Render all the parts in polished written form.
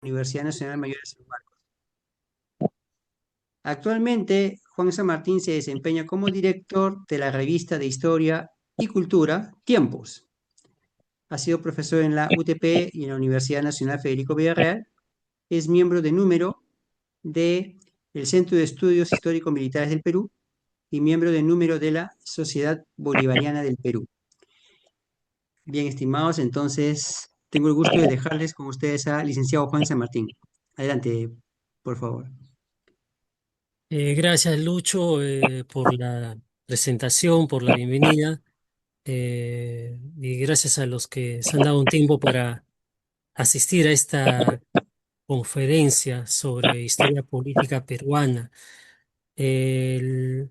Universidad Nacional Mayor de San Marcos. Actualmente, Juan San Martín se desempeña como director de la revista de Historia y Cultura, Tiempos. Ha sido profesor en la UTP y en la Universidad Nacional Federico Villarreal. Es miembro de número del Centro de Estudios Histórico-Militares del Perú y miembro de número de la Sociedad Bolivariana del Perú. Bien, estimados, entonces tengo el gusto de dejarles con ustedes al licenciado Juan San Martín. Adelante, por favor. Gracias, Lucho, por la presentación, por la bienvenida, y gracias a los que se han dado un tiempo para asistir a esta conferencia sobre historia política peruana. El-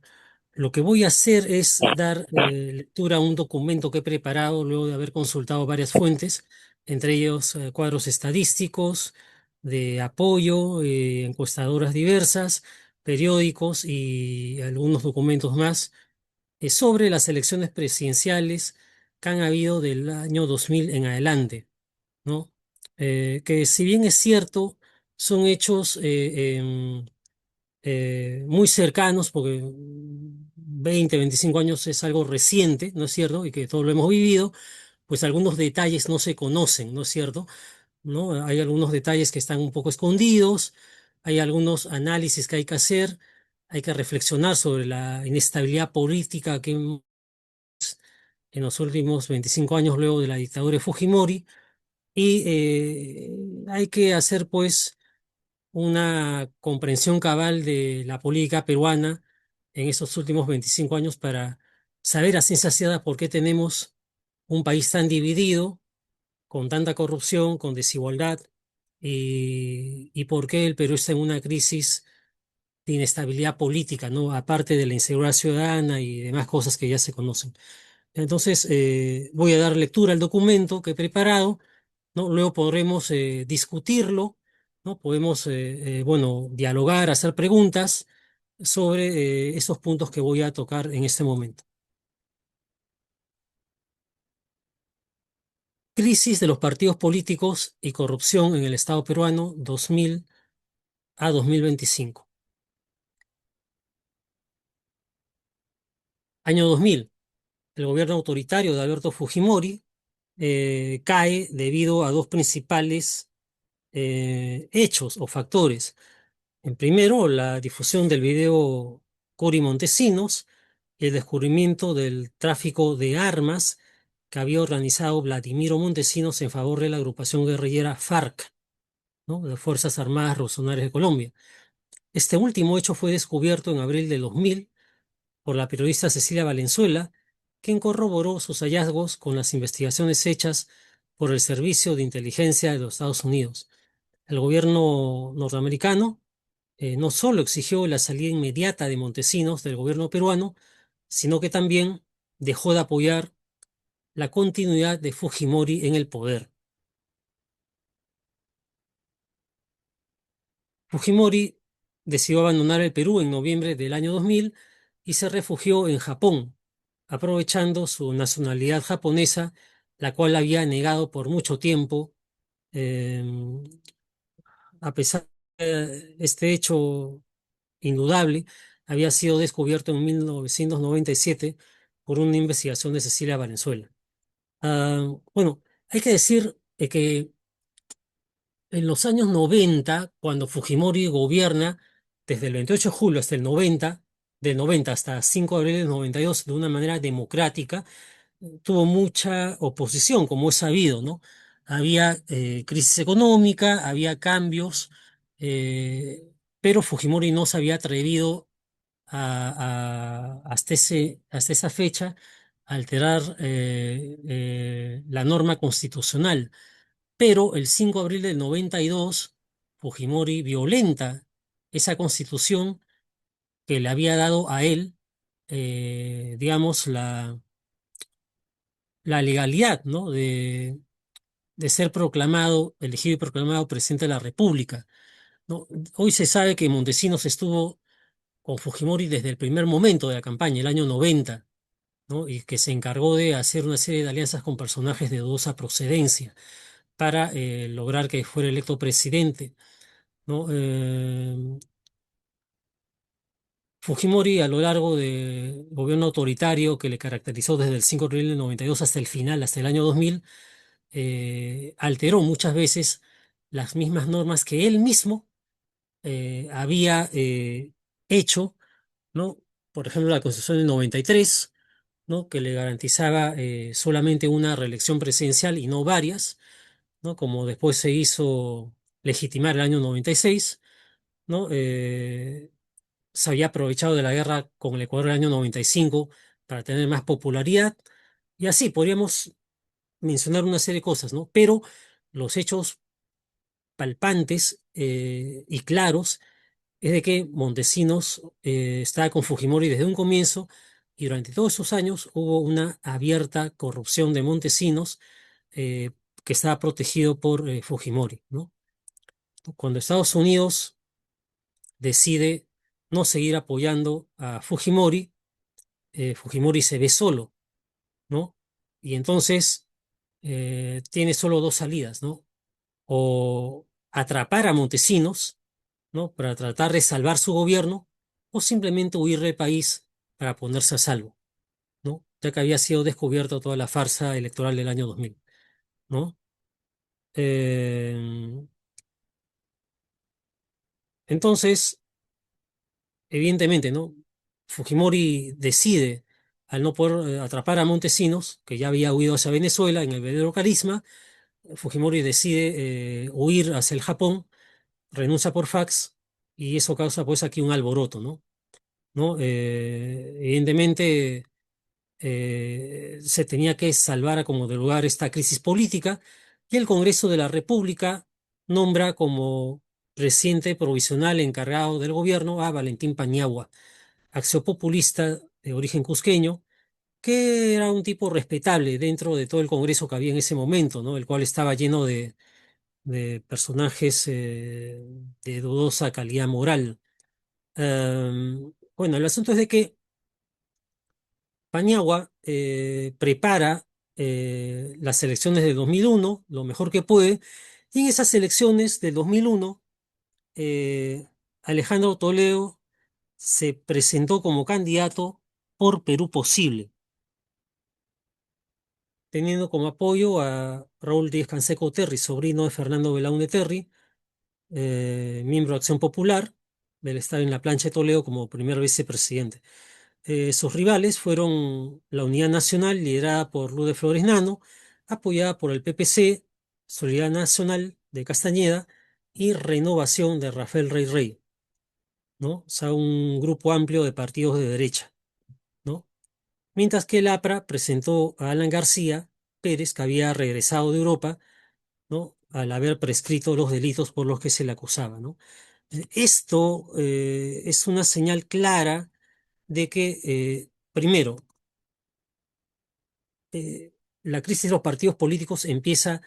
lo que voy a hacer es dar lectura a un documento que he preparado luego de haber consultado varias fuentes, entre ellos cuadros estadísticos de apoyo, encuestadoras diversas, periódicos y algunos documentos más sobre las elecciones presidenciales que han habido del año 2000 en adelante, ¿no? Que si bien es cierto, son hechos muy cercanos, porque 20, 25 años es algo reciente, ¿no es cierto? Y que todos lo hemos vivido, pues algunos detalles no se conocen, ¿no es cierto? ¿No? Hay algunos detalles que están un poco escondidos, hay algunos análisis que hay que hacer, hay que reflexionar sobre la inestabilidad política que en los últimos 25 años luego de la dictadura de Fujimori, y hay que hacer pues una comprensión cabal de la política peruana en estos últimos 25 años para saber a ciencia cierta por qué tenemos un país tan dividido, con tanta corrupción, con desigualdad, y por qué el Perú está en una crisis de inestabilidad política, ¿no? Aparte de la inseguridad ciudadana y demás cosas que ya se conocen. Entonces, voy a dar lectura al documento que he preparado, ¿no? Luego podremos discutirlo, ¿no? Podemos, bueno, dialogar, hacer preguntas sobre esos puntos que voy a tocar en este momento. Crisis de los partidos políticos y corrupción en el Estado peruano 2000 a 2025. Año 2000. El gobierno autoritario de Alberto Fujimori cae debido a dos principales hechos o factores. En primero, la difusión del video Cori Montesinos y el descubrimiento del tráfico de armas que había organizado Vladimiro Montesinos en favor de la agrupación guerrillera FARC, ¿no? De Fuerzas Armadas Revolucionarias de Colombia. Este último hecho fue descubierto en abril de 2000 por la periodista Cecilia Valenzuela, quien corroboró sus hallazgos con las investigaciones hechas por el Servicio de Inteligencia de los Estados Unidos. El gobierno norteamericano no solo exigió la salida inmediata de Montesinos del gobierno peruano, sino que también dejó de apoyar la continuidad de Fujimori en el poder. Fujimori decidió abandonar el Perú en noviembre del año 2000 y se refugió en Japón, aprovechando su nacionalidad japonesa, la cual había negado por mucho tiempo. eh, a pesar de este hecho indudable, había sido descubierto en 1997 por una investigación de Cecilia Valenzuela. Bueno, hay que decir que en los años 90, cuando Fujimori gobierna, desde el 28 de julio hasta el 90, del 90 hasta 5 de abril del 92, de una manera democrática, tuvo mucha oposición, como es sabido, ¿no? Había crisis económica, había cambios, eh, pero Fujimori no se había atrevido hasta esa fecha a alterar la norma constitucional. Pero el 5 de abril del 92, Fujimori violenta esa constitución que le había dado a él, digamos, la legalidad, ¿no? De ser proclamado, elegido y proclamado presidente de la República, ¿no? Hoy se sabe que Montesinos estuvo con Fujimori desde el primer momento de la campaña, el año 90, ¿no? Y que se encargó de hacer una serie de alianzas con personajes de dudosa procedencia. para lograr que fuera electo presidente, ¿no? Fujimori, a lo largo del gobierno autoritario que le caracterizó desde el 5 de abril del 92 hasta el final, hasta el año 2000, alteró muchas veces las mismas normas que él mismo había hecho, ¿no? Por ejemplo, la Constitución del 93, ¿no? Que le garantizaba solamente una reelección presidencial y no varias, ¿no? Como después se hizo legitimar el año 96, ¿no? Se había aprovechado de la guerra con el Ecuador del año 95 para tener más popularidad, y así podríamos mencionar una serie de cosas, ¿no? Pero los hechos palpantes y claros es de que Montesinos estaba con Fujimori desde un comienzo, y durante todos esos años hubo una abierta corrupción de Montesinos eh, que estaba protegido por Fujimori, ¿no? Cuando Estados Unidos decide no seguir apoyando a Fujimori, Fujimori se ve solo, ¿no? Y entonces tiene solo dos salidas, ¿no? O atrapar a Montesinos, ¿no? Para tratar de salvar su gobierno, o simplemente huir del país para ponerse a salvo, ¿no? Ya que había sido descubierta toda la farsa electoral del año 2000, ¿no? Eh, entonces, evidentemente, ¿no? Fujimori decide, al no poder atrapar a Montesinos, que ya había huido hacia Venezuela en el verdadero carisma, Fujimori decide huir hacia el Japón, renuncia por fax, y eso causa pues aquí un alboroto, ¿no? ¿No? Evidentemente se tenía que salvar a como de lugar esta crisis política, y el Congreso de la República nombra como presidente provisional encargado del gobierno a Valentín Paniagua, axiopopulista de origen cusqueño, que era un tipo respetable dentro de todo el Congreso que había en ese momento, ¿no? El cual estaba lleno de personajes de dudosa calidad moral. Bueno, el asunto es de que Paniagua prepara las elecciones de 2001 lo mejor que puede, y en esas elecciones del 2001, eh, Alejandro Toledo se presentó como candidato por Perú Posible, teniendo como apoyo a Raúl Díaz Canseco Terry, sobrino de Fernando Belaúnde Terry, miembro de Acción Popular, del estar en la plancha de Toledo como primer vicepresidente. Sus rivales fueron la Unidad Nacional, liderada por Lourdes Flores Nano, apoyada por el PPC, Solidaridad Nacional de Castañeda y Renovación de Rafael Rey Rey, ¿no? O sea, un grupo amplio de partidos de derecha, ¿no? Mientras que el APRA presentó a Alan García Pérez, que había regresado de Europa, ¿no? Al haber prescrito los delitos por los que se le acusaba, ¿no? Esto es una señal clara de que, primero, eh, la crisis de los partidos políticos empieza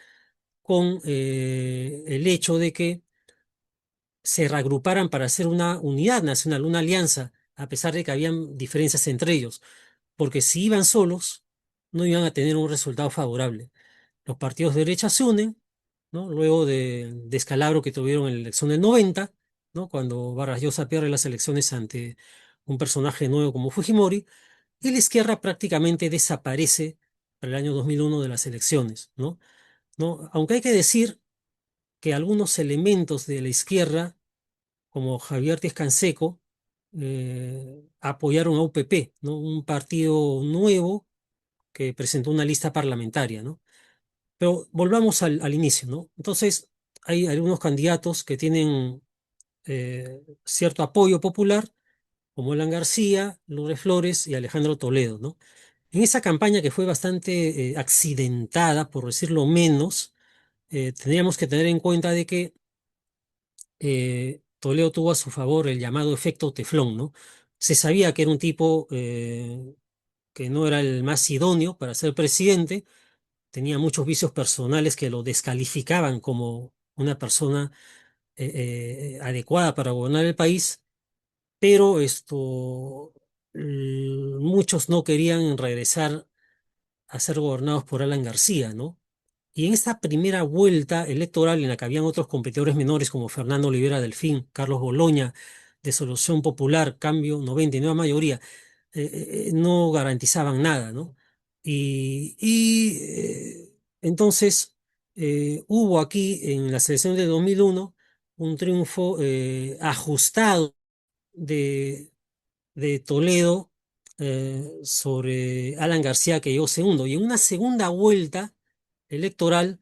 con el hecho de que se reagruparan para hacer una unidad nacional, una alianza, a pesar de que habían diferencias entre ellos, porque si iban solos, no iban a tener un resultado favorable. Los partidos de derecha se unen, ¿no? Luego de descalabro que tuvieron en la elección del 90, ¿no? Cuando Vargas Llosa pierde las elecciones ante un personaje nuevo como Fujimori, y la izquierda prácticamente desaparece para el año 2001 de las elecciones, ¿no? ¿No? Aunque hay que decir que algunos elementos de la izquierda, como Javier Díaz Canseco, apoyaron a UPP, ¿no? Un partido nuevo que presentó una lista parlamentaria, ¿no? Pero volvamos al inicio, ¿no? Entonces, hay algunos candidatos que tienen cierto apoyo popular, como Alan García, Lourdes Flores y Alejandro Toledo, ¿no? En esa campaña que fue bastante accidentada, por decirlo menos, tendríamos que tener en cuenta de que Toledo tuvo a su favor el llamado efecto teflón, ¿no? Se sabía que era un tipo que no era el más idóneo para ser presidente, tenía muchos vicios personales que lo descalificaban como una persona adecuada para gobernar el país, pero muchos no querían regresar a ser gobernados por Alan García, ¿no? Y en esta primera vuelta electoral, en la que habían otros competidores menores como Fernando Olivera Delfín, Carlos Boloña, de Solución Popular, Cambio 90 y Nueva Mayoría, no garantizaban nada, ¿no? Entonces hubo aquí en la selección de 2001 un triunfo ajustado de, de Toledo sobre Alan García, que llegó segundo. Y en una segunda vuelta electoral,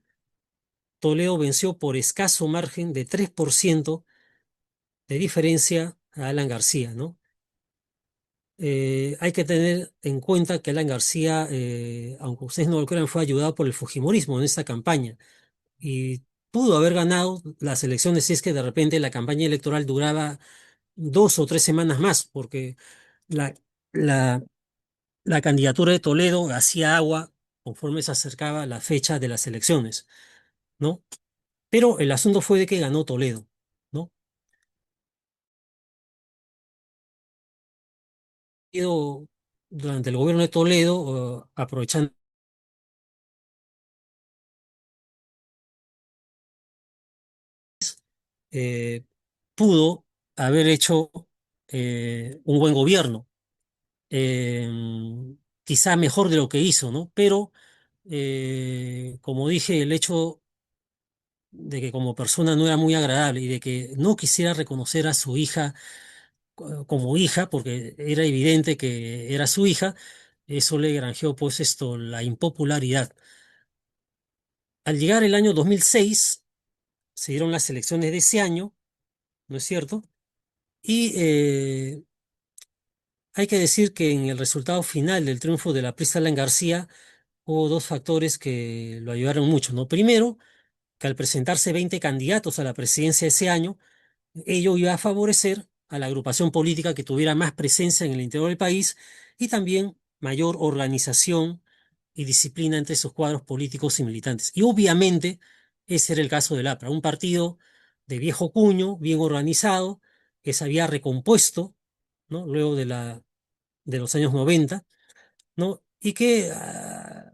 Toledo venció por escaso margen de 3% de diferencia a Alan García, ¿no? Hay que tener en cuenta que Alan García, aunque ustedes no lo crean, fue ayudado por el Fujimorismo en esta campaña y pudo haber ganado las elecciones si es que de repente la campaña electoral duraba 2 o 3 semanas más, porque la, la, la candidatura de Toledo hacía agua conforme se acercaba la fecha de las elecciones, ¿no? Pero el asunto fue de que ganó Toledo, ¿no? Durante el gobierno de Toledo, aprovechando eh, pudo haber hecho un buen gobierno, eh, quizá mejor de lo que hizo, ¿no? Pero, como dije, el hecho de que como persona no era muy agradable y de que no quisiera reconocer a su hija como hija, porque era evidente que era su hija, eso le granjeó pues esto, la impopularidad. Al llegar el año 2006, se dieron las elecciones de ese año, ¿no es cierto? Y hay que decir que en el resultado final del triunfo de la prista Alan García hubo dos factores que lo ayudaron mucho, ¿no? Primero, que al presentarse 20 candidatos a la presidencia ese año, ello iba a favorecer a la agrupación política que tuviera más presencia en el interior del país y también mayor organización y disciplina entre sus cuadros políticos y militantes. Y obviamente ese era el caso del APRA, un partido de viejo cuño, bien organizado, que se había recompuesto, ¿no? Luego de los años 90, ¿no? Y que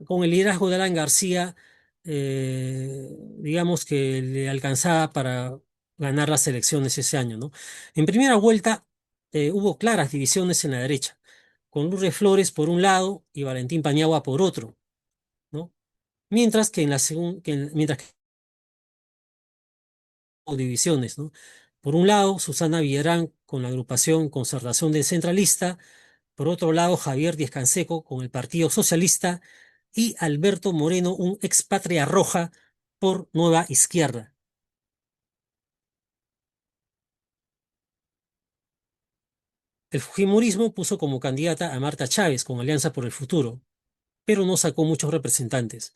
con el liderazgo de Alan García, digamos que le alcanzaba para ganar las elecciones ese año, ¿no? En primera vuelta hubo claras divisiones en la derecha, con Lourdes Flores por un lado y Valentín Paniagua por otro, ¿no? Mientras que en la segunda, mientras que hubo divisiones, ¿no? Por un lado, Susana Villarán con la agrupación Concertación Descentralista. Por otro lado, Javier Díez Canseco con el Partido Socialista y Alberto Moreno, un expatria roja por Nueva Izquierda. El Fujimorismo puso como candidata a Marta Chávez con Alianza por el Futuro, pero no sacó muchos representantes.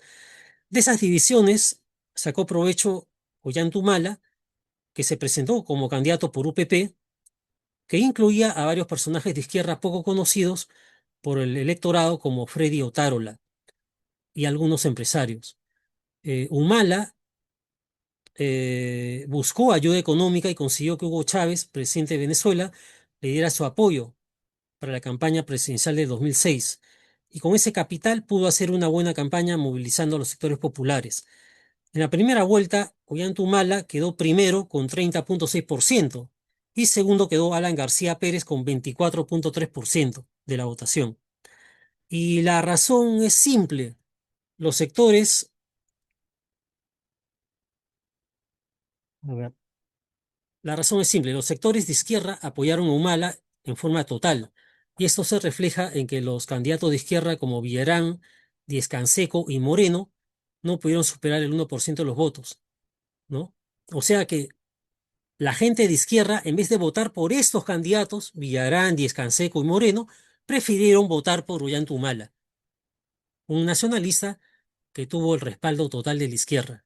De esas divisiones sacó provecho Ollanta, que se presentó como candidato por UPP, que incluía a varios personajes de izquierda poco conocidos por el electorado como Freddy Otárola y algunos empresarios. Humala buscó ayuda económica y consiguió que Hugo Chávez, presidente de Venezuela, le diera su apoyo para la campaña presidencial de 2006. Y con ese capital pudo hacer una buena campaña movilizando a los sectores populares. En la primera vuelta, Ollanta Humala quedó primero con 30,6% y segundo quedó Alan García Pérez con 24,3% de la votación. Y la razón es simple. Los sectores, a ver, La razón es simple, los sectores de izquierda apoyaron a Humala en forma total, y esto se refleja en que los candidatos de izquierda como Villarán, Díez Canseco y Moreno no pudieron superar el 1% de los votos, ¿no? O sea que la gente de izquierda, en vez de votar por estos candidatos, Villarán, Díez Canseco y Moreno, prefirieron votar por Ollanta Humala, un nacionalista que tuvo el respaldo total de la izquierda,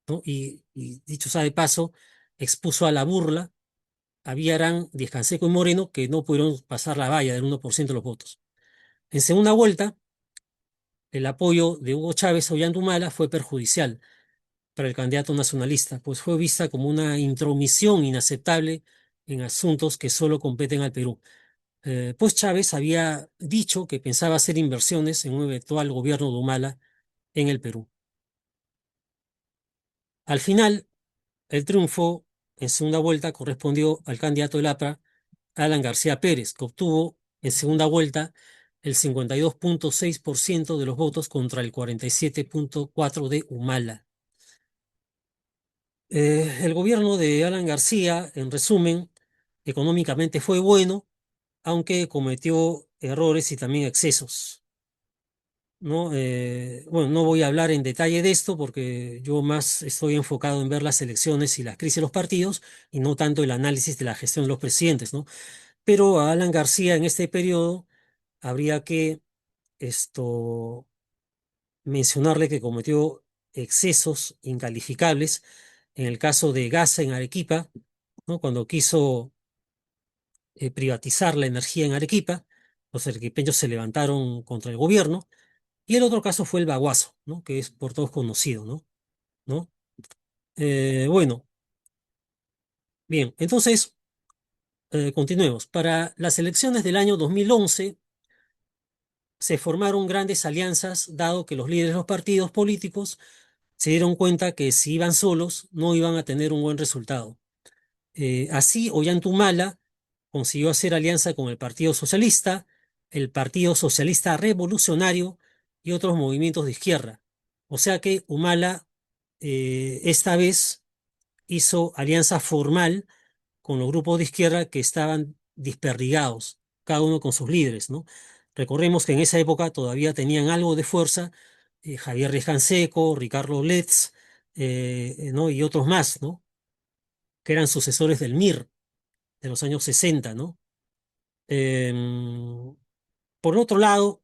¿no? Y dicho sea de paso, expuso a la burla había Arán, Díez Canseco y Moreno que no pudieron pasar la valla del 1% de los votos. En segunda vuelta, el apoyo de Hugo Chávez a Ollanta Humala fue perjudicial para el candidato nacionalista, pues fue vista como una intromisión inaceptable en asuntos que solo competen al Perú. Pues Chávez había dicho que pensaba hacer inversiones en un eventual gobierno de Humala en el Perú. Al final, el triunfo en segunda vuelta correspondió al candidato del APRA, Alan García Pérez, que obtuvo en segunda vuelta el 52,6% de los votos contra el 47,4% de Humala. El gobierno de Alan García, en resumen, económicamente fue bueno, aunque cometió errores y también excesos, ¿no? Bueno, no voy a hablar en detalle de esto porque yo más estoy enfocado en ver las elecciones y las crisis de los partidos y no tanto el análisis de la gestión de los presidentes, ¿no? Pero a Alan García en este periodo habría que esto, mencionarle que cometió excesos incalificables en el caso de Gasa en Arequipa, ¿no? Cuando quiso privatizar la energía en Arequipa, los arequipeños se levantaron contra el gobierno. Y el otro caso fue el Baguazo, ¿no? Que es por todos conocido, ¿no? ¿No? Bueno, bien, entonces continuemos. Para las elecciones del año 2011 se formaron grandes alianzas, dado que los líderes de los partidos políticos se dieron cuenta que si iban solos no iban a tener un buen resultado. Así, Ollantumala consiguió hacer alianza con el Partido Socialista, el Partido Socialista Revolucionario y otros movimientos de izquierda. O sea que Humala esta vez hizo alianza formal con los grupos de izquierda que estaban desperdigados, cada uno con sus líderes, ¿no? Recordemos que en esa época todavía tenían algo de fuerza Javier Riescanseco, Ricardo Letts, ¿no? Y otros más, ¿no? Que eran sucesores del MIR de los años 60, ¿no? Em, por otro lado,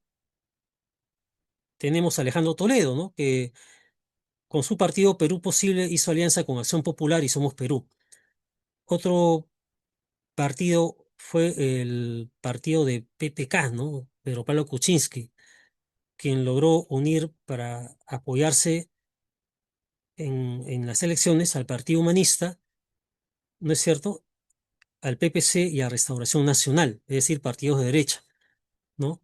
tenemos a Alejandro Toledo, ¿no? Que con su partido Perú Posible hizo alianza con Acción Popular y Somos Perú. Otro partido fue el partido de PPK, ¿no? Pedro Pablo Kuczynski, quien logró unir para apoyarse en las elecciones al Partido Humanista, ¿no es cierto? Al PPC y a Restauración Nacional, es decir, partidos de derecha, ¿no?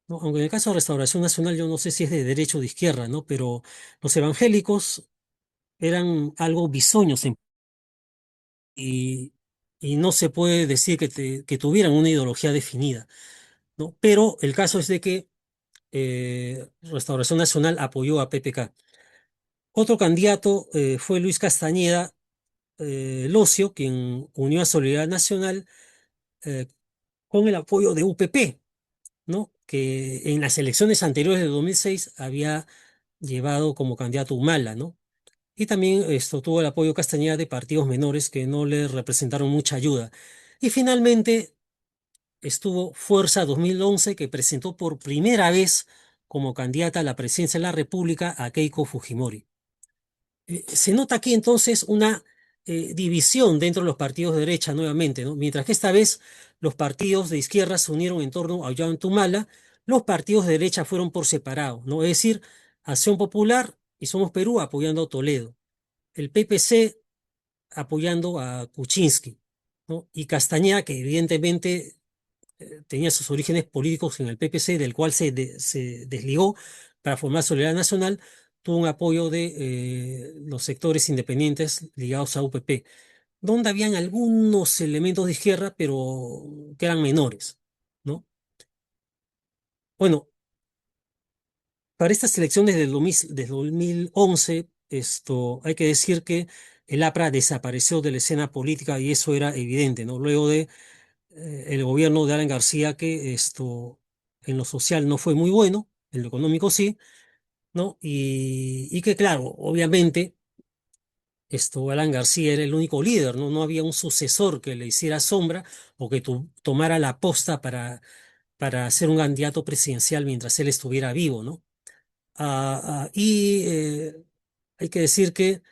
¿No? Aunque en el caso de Restauración Nacional yo no sé si es de derecha o de izquierda, ¿no? Pero los evangélicos eran algo bisoños y, y no se puede decir que tuvieran una ideología definida, ¿no? Pero el caso es de que Restauración Nacional apoyó a PPK. Otro candidato fue Luis Castañeda Locio, quien unió a Solidaridad Nacional eh, con el apoyo de UPP, ¿no? Que en las elecciones anteriores de 2006 había llevado como candidato Humala, ¿no? Y también esto tuvo el apoyo Castañeda de partidos menores que no le representaron mucha ayuda. Y finalmente estuvo Fuerza 2011, que presentó por primera vez como candidata a la presidencia de la República a Keiko Fujimori. Se nota aquí entonces una división dentro de los partidos de derecha nuevamente, ¿no? Mientras que esta vez los partidos de izquierda se unieron en torno a Ollanta, los partidos de derecha fueron por separado, ¿no? Es decir, Acción Popular y Somos Perú apoyando a Toledo, el PPC apoyando a Kuczynski, ¿no? Y Castañeda, que evidentemente tenía sus orígenes políticos en el PPC, del cual se desligó para formar Solidaridad Nacional, tuvo un apoyo de los sectores independientes ligados a UPP, donde habían algunos elementos de izquierda, pero que eran menores, ¿no? Bueno, para estas elecciones del 2011, esto, hay que decir que el APRA desapareció de la escena política y eso era evidente, ¿no? Luego de el gobierno de Alan García, que esto en lo social no fue muy bueno, en lo económico sí, ¿no? Y que claro, obviamente, esto Alan García era el único líder, ¿no? No había un sucesor que le hiciera sombra o que tomara la posta para ser un candidato presidencial mientras él estuviera vivo, ¿no? Y hay que decir que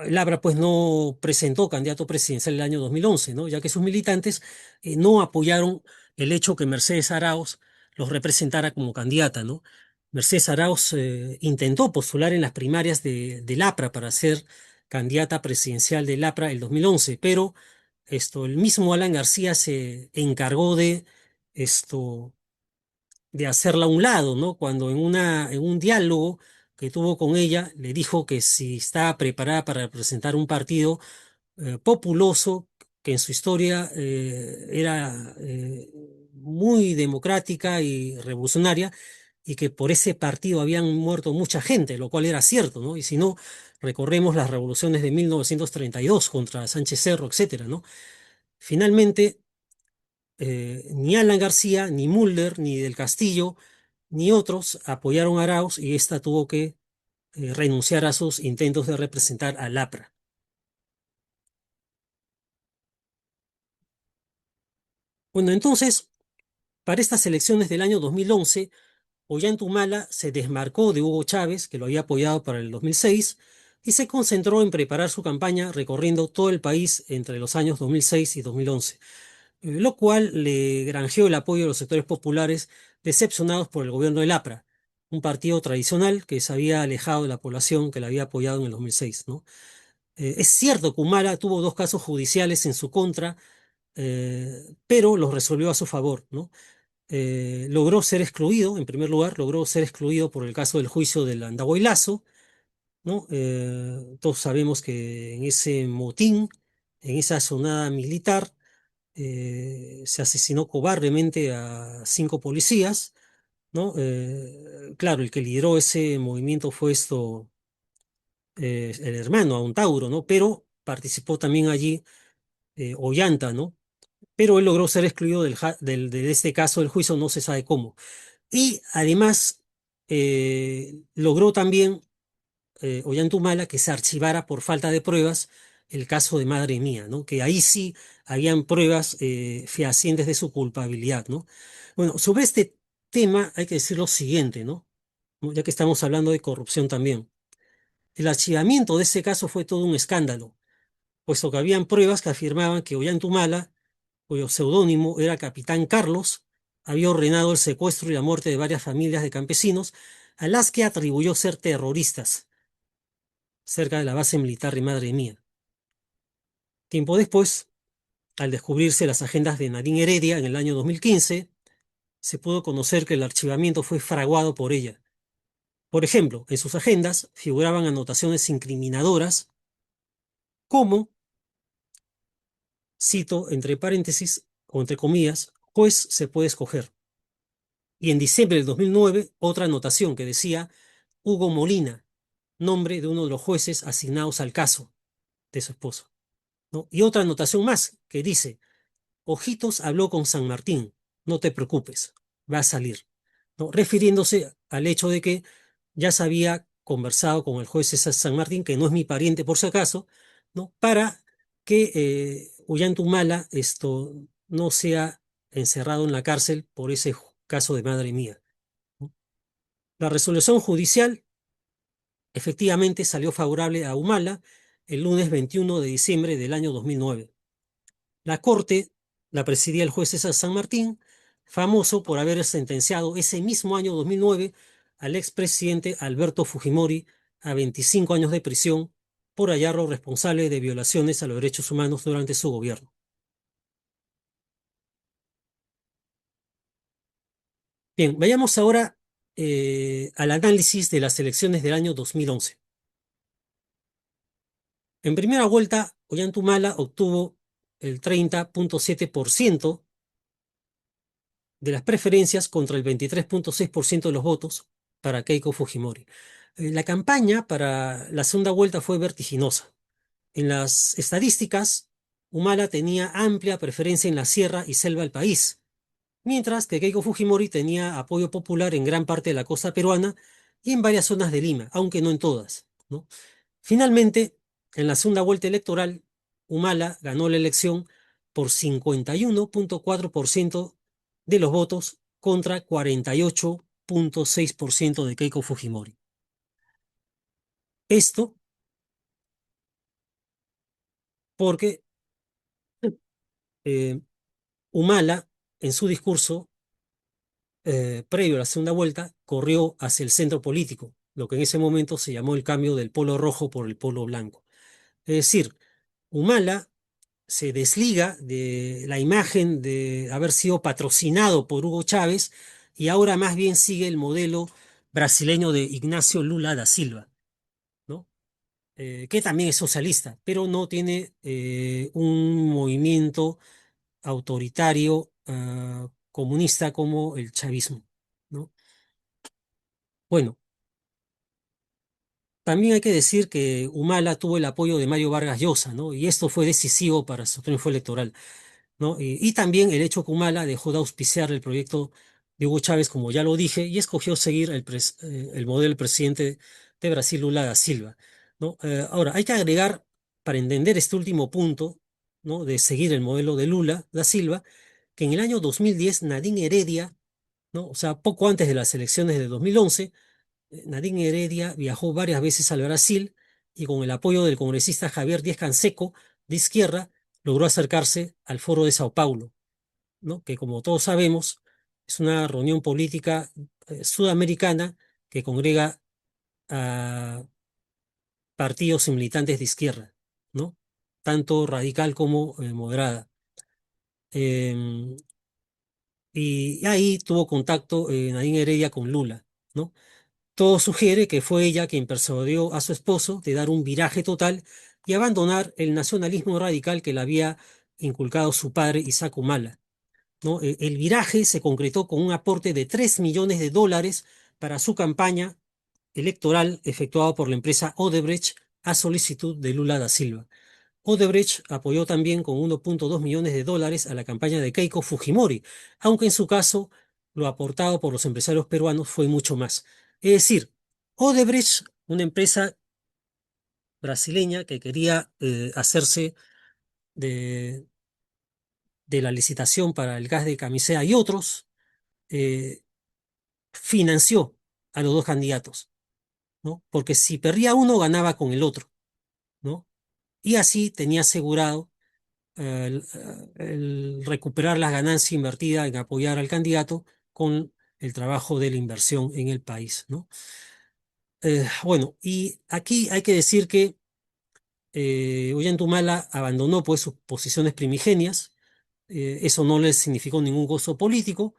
Labra pues no presentó candidato presidencial el año 2011, ¿no? Ya que sus militantes no apoyaron el hecho que Mercedes Arauz los representara como candidata, ¿no? Mercedes Arauz intentó postular en las primarias del APRA para ser candidata presidencial del APRA el 2011, pero el mismo Alan García se encargó esto, de hacerla a un lado, ¿no? Cuando en un diálogo que tuvo con ella, le dijo que si estaba preparada para representar un partido populoso, que en su historia era muy democrática y revolucionaria, y que por ese partido habían muerto mucha gente, lo cual era cierto, ¿no? Y si no, recorremos las revoluciones de 1932 contra Sánchez Cerro, etcétera, ¿no? Finalmente, ni Alan García, ni Mulder, ni Del Castillo, ni otros apoyaron a Arauz y ésta tuvo que renunciar a sus intentos de representar al APRA. Bueno, entonces, para estas elecciones del año 2011, Ollanta se desmarcó de Hugo Chávez, que lo había apoyado para el 2006, y se concentró en preparar su campaña recorriendo todo el país entre los años 2006 y 2011, lo cual le granjeó el apoyo de los sectores populares decepcionados por el gobierno del APRA, un partido tradicional que se había alejado de la población que la había apoyado en el 2006, ¿no? Es cierto que Humala tuvo dos casos judiciales en su contra, pero los resolvió a su favor, ¿no? Logró ser excluido, en primer lugar, logró ser excluido por el caso del juicio del Andahuaylazo, ¿no? Todos sabemos que en ese motín, en esa sonada militar, se asesinó cobardemente a 5 policías, ¿no? Claro, el que lideró ese movimiento fue el hermano Tauro, ¿no? Pero participó también allí Ollanta, ¿no? Pero él logró ser excluido de este caso del juicio, no se sabe cómo. Y además logró también Ollanta que se archivara por falta de pruebas el caso de Madre Mía, ¿no? Que ahí sí habían pruebas fehacientes de su culpabilidad, ¿no? Bueno, sobre este tema hay que decir lo siguiente, ¿no? Ya que estamos hablando de corrupción también. El archivamiento de ese caso fue todo un escándalo, puesto que habían pruebas que afirmaban que Ollanta, cuyo seudónimo era Capitán Carlos, había ordenado el secuestro y la muerte de varias familias de campesinos, a las que atribuyó ser terroristas, cerca de la base militar de Madre Mía. Tiempo después, al descubrirse las agendas de Nadine Heredia en el año 2015, se pudo conocer que el archivamiento fue fraguado por ella. Por ejemplo, en sus agendas figuraban anotaciones incriminadoras como, cito entre paréntesis o entre comillas, juez se puede escoger. Y en diciembre del 2009, otra anotación que decía Hugo Molina, nombre de uno de los jueces asignados al caso de su esposo, ¿no? Y otra anotación más que dice, Ojitos habló con San Martín, no te preocupes, va a salir, ¿no? Refiriéndose al hecho de que ya se había conversado con el juez César San Martín, que no es mi pariente por si acaso, ¿no? Para que Ollanta esto no sea encerrado en la cárcel por ese caso de Madre Mía, ¿no? La resolución judicial efectivamente salió favorable a Humala el lunes 21 de diciembre del año 2009. La corte la presidía el juez César San Martín, famoso por haber sentenciado ese mismo año 2009 al expresidente Alberto Fujimori a 25 años de prisión por hallarlo responsable de violaciones a los derechos humanos durante su gobierno. Bien, vayamos ahora al análisis de las elecciones del año 2011. En primera vuelta, Ollanta obtuvo el 30,7% de las preferencias contra el 23,6% de los votos para Keiko Fujimori. La campaña para la segunda vuelta fue vertiginosa. En las estadísticas, Humala tenía amplia preferencia en la sierra y selva del país, mientras que Keiko Fujimori tenía apoyo popular en gran parte de la costa peruana y en varias zonas de Lima, aunque no en todas, ¿no? Finalmente, en la segunda vuelta electoral, Humala ganó la elección por 51,4% de los votos contra 48,6% de Keiko Fujimori. Esto porque eh, Humala, en su discurso previo a la segunda vuelta, corrió hacia el centro político, lo que en ese momento se llamó el cambio del polo rojo por el polo blanco. Es decir, Humala se desliga de la imagen de haber sido patrocinado por Hugo Chávez y ahora más bien sigue el modelo brasileño de Ignacio Lula da Silva, ¿no? Que también es socialista, pero no tiene un movimiento autoritario comunista como el chavismo, ¿no? Bueno, también hay que decir que Humala tuvo el apoyo de Mario Vargas Llosa, ¿no? Y esto fue decisivo para su triunfo electoral, ¿no? Y también el hecho que Humala dejó de auspiciar el proyecto de Hugo Chávez, como ya lo dije, y escogió seguir el modelo del presidente de Brasil, Lula da Silva, ¿no? Ahora, hay que agregar, para entender este último punto, ¿no? De seguir el modelo de Lula da Silva, que en el año 2010 Nadine Heredia, ¿no? O sea, poco antes de las elecciones de 2011, Nadine Heredia viajó varias veces al Brasil y con el apoyo del congresista Javier Díaz-Canseco, de izquierda, logró acercarse al Foro de Sao Paulo, ¿no? Que como todos sabemos es una reunión política sudamericana que congrega a partidos y militantes de izquierda, ¿no? Tanto radical como moderada. Em, y ahí tuvo contacto Nadine Heredia con Lula, ¿no? Todo sugiere que fue ella quien persuadió a su esposo de dar un viraje total y abandonar el nacionalismo radical que le había inculcado su padre Isaac Humala, ¿no? El viraje se concretó con un aporte de $3 millones para su campaña electoral efectuado por la empresa Odebrecht a solicitud de Lula da Silva. Odebrecht apoyó también con $1.2 millones a la campaña de Keiko Fujimori, aunque en su caso lo aportado por los empresarios peruanos fue mucho más. Es decir, Odebrecht, una empresa brasileña que quería hacerse de, de la licitación para el gas de Camisea y otros, eh, financió a los dos candidatos, ¿no? Porque si perdía uno, ganaba con el otro, ¿no? Y así tenía asegurado el recuperar las ganancias invertidas en apoyar al candidato con el trabajo de la inversión en el país, ¿no? Bueno, y aquí hay que decir que Ollantumala abandonó pues sus posiciones primigenias, eso no le significó ningún gozo político,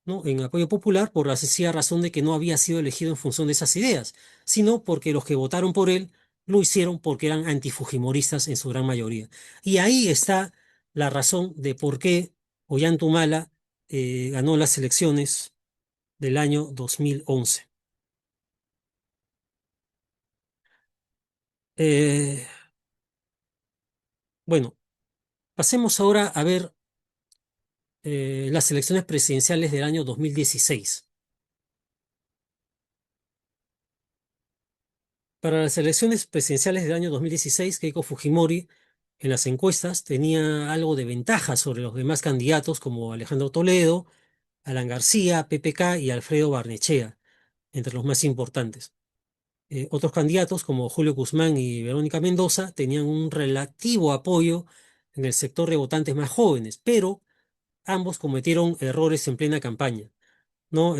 ¿no? En apoyo popular por la sencilla razón de que no había sido elegido en función de esas ideas, sino porque los que votaron por él lo hicieron porque eran antifujimoristas en su gran mayoría. Y ahí está la razón de por qué Ollantumala ganó las elecciones del año 2011. Eh, bueno, pasemos ahora a ver las elecciones presidenciales del año 2016. Para las elecciones presidenciales del año 2016, Keiko Fujimori en las encuestas tenía algo de ventaja sobre los demás candidatos como Alejandro Toledo, Alan García, PPK y Alfredo Barnechea, entre los más importantes. Otros candidatos como Julio Guzmán y Verónica Mendoza tenían un relativo apoyo en el sector de votantes más jóvenes, pero ambos cometieron errores en plena campaña, ¿no?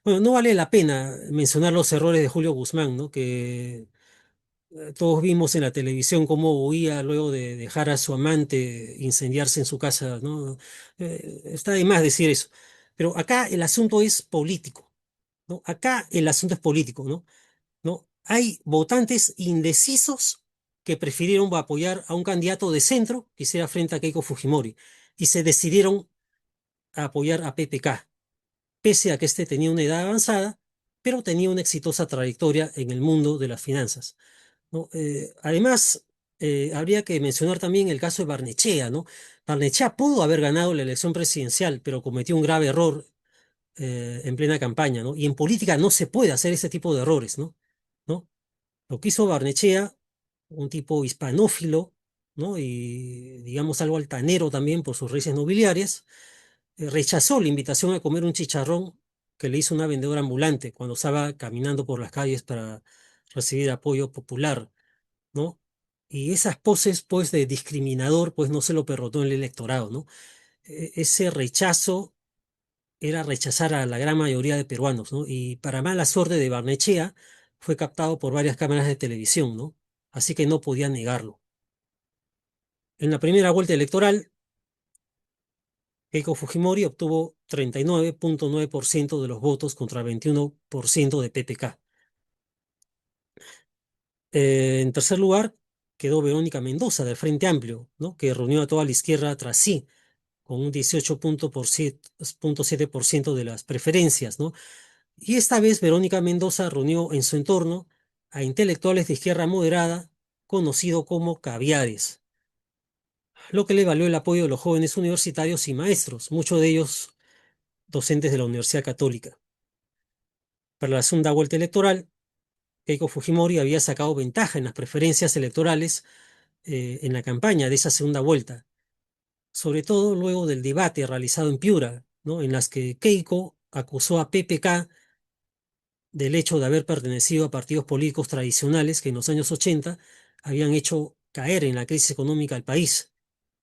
Bueno, no vale la pena mencionar los errores de Julio Guzmán, ¿no? Que todos vimos en la televisión cómo huía luego de dejar a su amante incendiarse en su casa, ¿no? Está de más decir eso. Pero acá el asunto es político, ¿no? Acá el asunto es político, ¿no? ¿No? Hay votantes indecisos que prefirieron apoyar a un candidato de centro que hiciera frente a Keiko Fujimori y se decidieron a apoyar a PPK, pese a que este tenía una edad avanzada, pero tenía una exitosa trayectoria en el mundo de las finanzas, ¿no? Además, habría que mencionar también el caso de Barnechea, ¿no? Barnechea pudo haber ganado la elección presidencial, pero cometió un grave error en plena campaña, ¿no? Y en política no se puede hacer ese tipo de errores, ¿no? ¿No? Lo que hizo Barnechea, un tipo hispanófilo, ¿no? Y digamos algo altanero también por sus raíces nobiliarias, rechazó la invitación a comer un chicharrón que le hizo una vendedora ambulante cuando estaba caminando por las calles para recibir apoyo popular, ¿no? Y esas poses, pues, de discriminador, pues, no se lo perrotó en el electorado, ¿no? Ese rechazo era rechazar a la gran mayoría de peruanos, ¿no? Y para mala suerte de Barnechea, fue captado por varias cámaras de televisión, ¿no? Así que no podía negarlo. En la primera vuelta electoral, Keiko Fujimori obtuvo 39,9% de los votos contra 21% de PPK. En tercer lugar, quedó Verónica Mendoza del Frente Amplio, ¿no? Que reunió a toda la izquierda tras sí, con un 18,7% de las preferencias, ¿no? Y esta vez Verónica Mendoza reunió en su entorno a intelectuales de izquierda moderada, conocido como caviares, lo que le valió el apoyo de los jóvenes universitarios y maestros, muchos de ellos docentes de la Universidad Católica. Para la segunda vuelta electoral, Keiko Fujimori había sacado ventaja en las preferencias electorales en la campaña de esa segunda vuelta, sobre todo luego del debate realizado en Piura, ¿no? En las que Keiko acusó a PPK del hecho de haber pertenecido a partidos políticos tradicionales que en los años 80 habían hecho caer en la crisis económica al país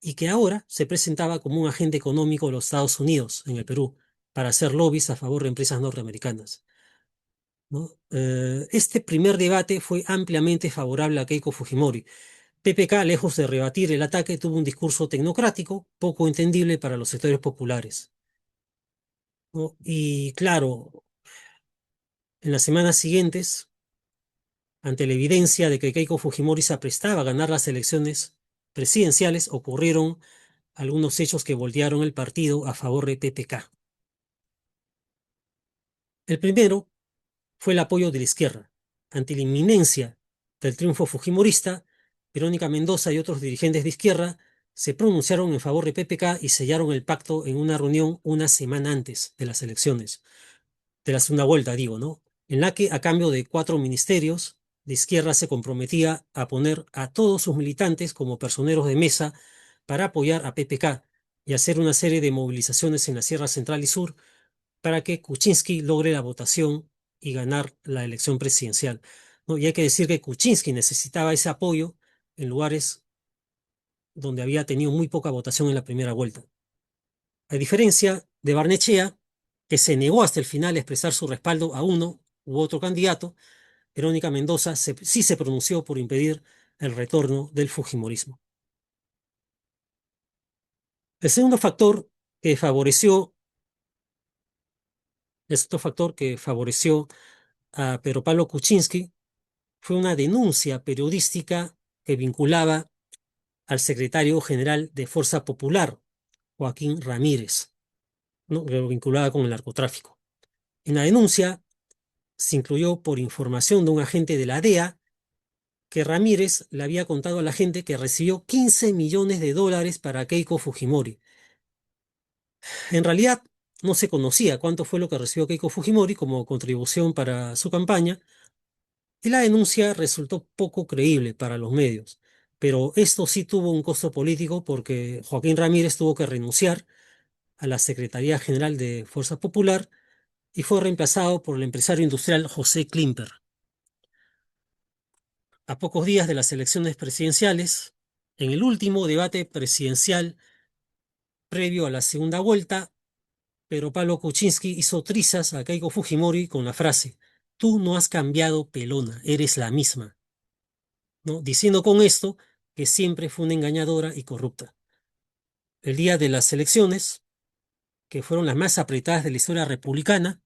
y que ahora se presentaba como un agente económico de los Estados Unidos en el Perú para hacer lobbies a favor de empresas norteamericanas, ¿no? Este primer debate fue ampliamente favorable a Keiko Fujimori. PPK, lejos de rebatir el ataque, tuvo un discurso tecnocrático, poco entendible para los sectores populares, ¿no? Y claro, en las semanas siguientes, ante la evidencia de que Keiko Fujimori se aprestaba a ganar las elecciones presidenciales, ocurrieron algunos hechos que voltearon el partido a favor de PPK. El primero fue el apoyo de la izquierda. Ante la inminencia del triunfo fujimorista, Verónica Mendoza y otros dirigentes de izquierda se pronunciaron en favor de PPK y sellaron el pacto en una reunión una semana antes de las elecciones, de la segunda vuelta, digo, ¿no? En la que, a cambio de 4 ministerios, la izquierda se comprometía a poner a todos sus militantes como personeros de mesa para apoyar a PPK y hacer una serie de movilizaciones en la Sierra Central y Sur para que Kuczynski logre la votación y ganar la elección presidencial, ¿no? Y hay que decir que Kuczynski necesitaba ese apoyo en lugares donde había tenido muy poca votación en la primera vuelta. A diferencia de Barnechea, que se negó hasta el final a expresar su respaldo a uno u otro candidato, Verónica Mendoza sí se pronunció por impedir el retorno del fujimorismo. El segundo factor que favoreció, el segundo factor que favoreció a Pedro Pablo Kuczynski fue una denuncia periodística que vinculaba al secretario general de Fuerza Popular, Joaquín Ramírez, ¿no? Lo vinculaba con el narcotráfico. En la denuncia se incluyó por información de un agente de la DEA que Ramírez le había contado a la gente que recibió 15 millones de dólares para Keiko Fujimori. En realidad, no se conocía cuánto fue lo que recibió Keiko Fujimori como contribución para su campaña, y la denuncia resultó poco creíble para los medios. Pero esto sí tuvo un costo político porque Joaquín Ramírez tuvo que renunciar a la Secretaría General de Fuerza Popular y fue reemplazado por el empresario industrial José Klimper. A pocos días de las elecciones presidenciales, en el último debate presidencial previo a la segunda vuelta, Pedro Pablo Kuczynski hizo trizas a Keiko Fujimori con la frase: "Tú no has cambiado, pelona, eres la misma", ¿no? Diciendo con esto que siempre fue una engañadora y corrupta. El día de las elecciones, que fueron las más apretadas de la historia republicana,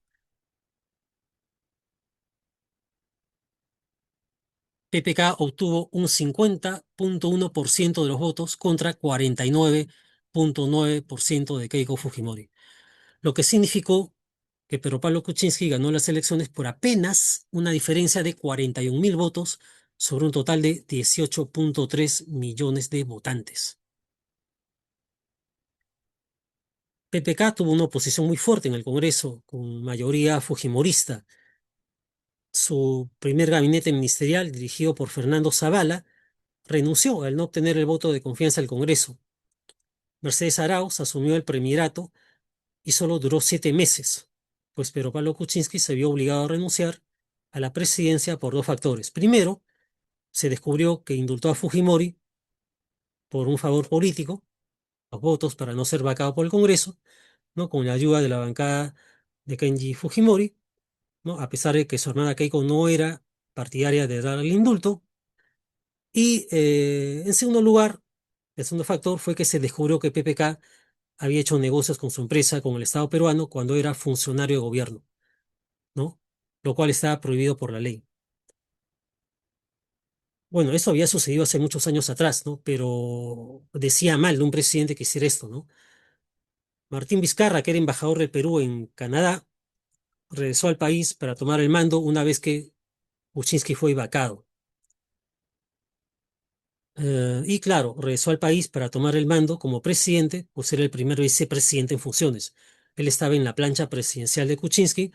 PPK obtuvo un 50,1% de los votos contra 49,9% de Keiko Fujimori, lo que significó que Pedro Pablo Kuczynski ganó las elecciones por apenas una diferencia de 41.000 votos sobre un total de 18,3 millones de votantes. PPK tuvo una oposición muy fuerte en el Congreso, con mayoría fujimorista. Su primer gabinete ministerial, dirigido por Fernando Zavala, renunció al no obtener el voto de confianza del Congreso. Mercedes Arauz asumió el premierato y solo duró 7 meses, pues Pedro Pablo Kuczynski se vio obligado a renunciar a la presidencia por 2 factores. Primero, se descubrió que indultó a Fujimori por un favor político, los votos para no ser vacado por el Congreso, ¿no? Con la ayuda de la bancada de Kenji Fujimori, ¿no? A pesar de que su hermana Keiko no era partidaria de dar el indulto. Y en segundo lugar, el segundo factor fue que se descubrió que PPK había hecho negocios con su empresa, con el Estado peruano, cuando era funcionario de gobierno, ¿no? Lo cual estaba prohibido por la ley. Bueno, eso había sucedido hace muchos años atrás, ¿no? Pero decía mal de un presidente que hiciera esto, ¿no? Martín Vizcarra, que era embajador del Perú en Canadá, regresó al país para tomar el mando una vez que Kuczynski fue vacado. Y claro, regresó al país para tomar el mando como presidente, pues era el primer vicepresidente en funciones. Él estaba en la plancha presidencial de Kuczynski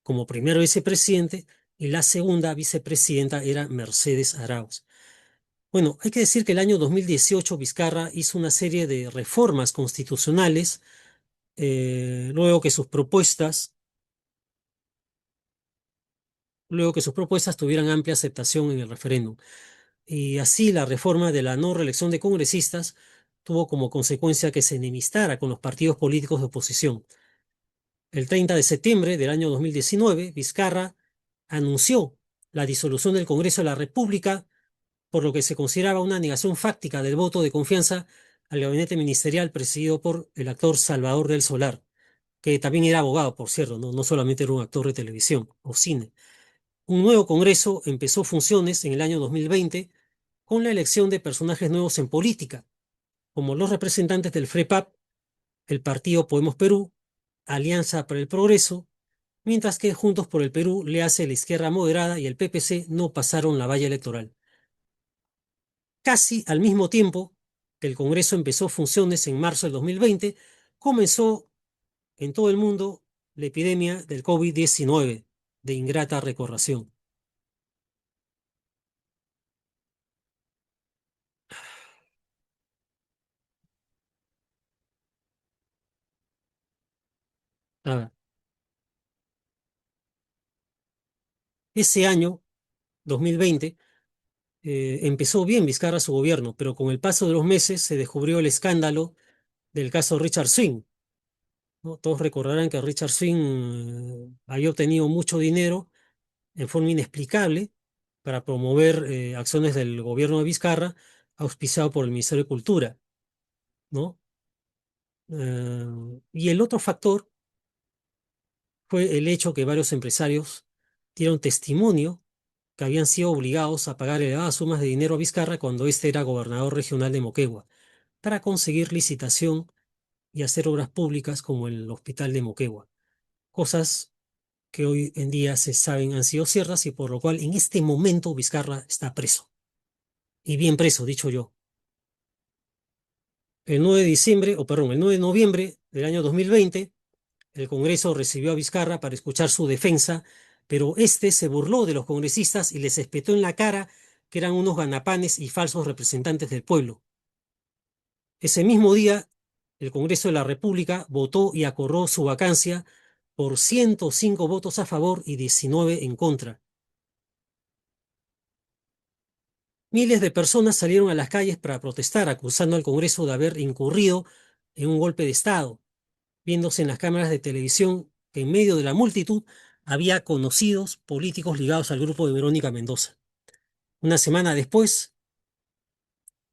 como primer vicepresidente y la segunda vicepresidenta era Mercedes Arauz. Bueno, hay que decir que el año 2018 Vizcarra hizo una serie de reformas constitucionales luego que sus propuestas, luego que sus propuestas tuvieran amplia aceptación en el referéndum. Y así la reforma de la no reelección de congresistas tuvo como consecuencia que se enemistara con los partidos políticos de oposición. El 30 de septiembre del año 2019, Vizcarra anunció la disolución del Congreso de la República, por lo que se consideraba una negación fáctica del voto de confianza al gabinete ministerial presidido por el actor Salvador del Solar, que también era abogado, por cierto, no solamente era un actor de televisión o cine. Un nuevo Congreso empezó funciones en el año 2020 con la elección de personajes nuevos en política, como los representantes del FREPAP, el partido Podemos Perú, Alianza para el Progreso, mientras que Juntos por el Perú le hace la izquierda moderada y el PPC no pasaron la valla electoral. Casi al mismo tiempo que el Congreso empezó funciones en marzo del 2020, comenzó en todo el mundo la epidemia del COVID-19, de ingrata recordación. Ah, ese año, 2020, empezó bien Vizcarra su gobierno, pero con el paso de los meses se descubrió el escándalo del caso Richard Swing, ¿no? Todos recordarán que Richard Swing había obtenido mucho dinero en forma inexplicable para promover acciones del gobierno de Vizcarra, auspiciado por el Ministerio de Cultura, ¿no? Y el otro factor fue el hecho que varios empresarios dieron testimonio que habían sido obligados a pagar elevadas sumas de dinero a Vizcarra cuando éste era gobernador regional de Moquegua, para conseguir licitación y hacer obras públicas como el hospital de Moquegua. Cosas que hoy en día se saben han sido ciertas y por lo cual en este momento Vizcarra está preso. Y bien preso, dicho yo. El 9 de diciembre, o perdón, el 9 de noviembre del año 2020, el Congreso recibió a Vizcarra para escuchar su defensa, pero este se burló de los congresistas y les espetó en la cara que eran unos ganapanes y falsos representantes del pueblo. Ese mismo día, el Congreso de la República votó y acordó su vacancia por 105 votos a favor y 19 en contra. Miles de personas salieron a las calles para protestar, acusando al Congreso de haber incurrido en un golpe de Estado, viéndose en las cámaras de televisión que en medio de la multitud había conocidos políticos ligados al grupo de Verónica Mendoza. Una semana después,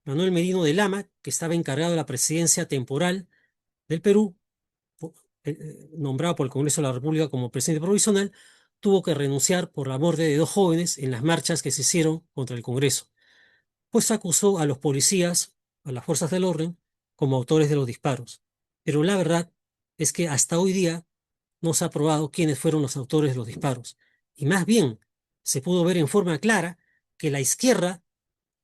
Manuel Merino de Lama, que estaba encargado de la presidencia temporal del Perú, nombrado por el Congreso de la República como presidente provisional, tuvo que renunciar por la muerte de dos jóvenes en las marchas que se hicieron contra el Congreso, pues acusó a los policías, a las fuerzas del orden, como autores de los disparos. Pero la verdad es que hasta hoy día no se ha probado quiénes fueron los autores de los disparos. Y más bien, se pudo ver en forma clara que la izquierda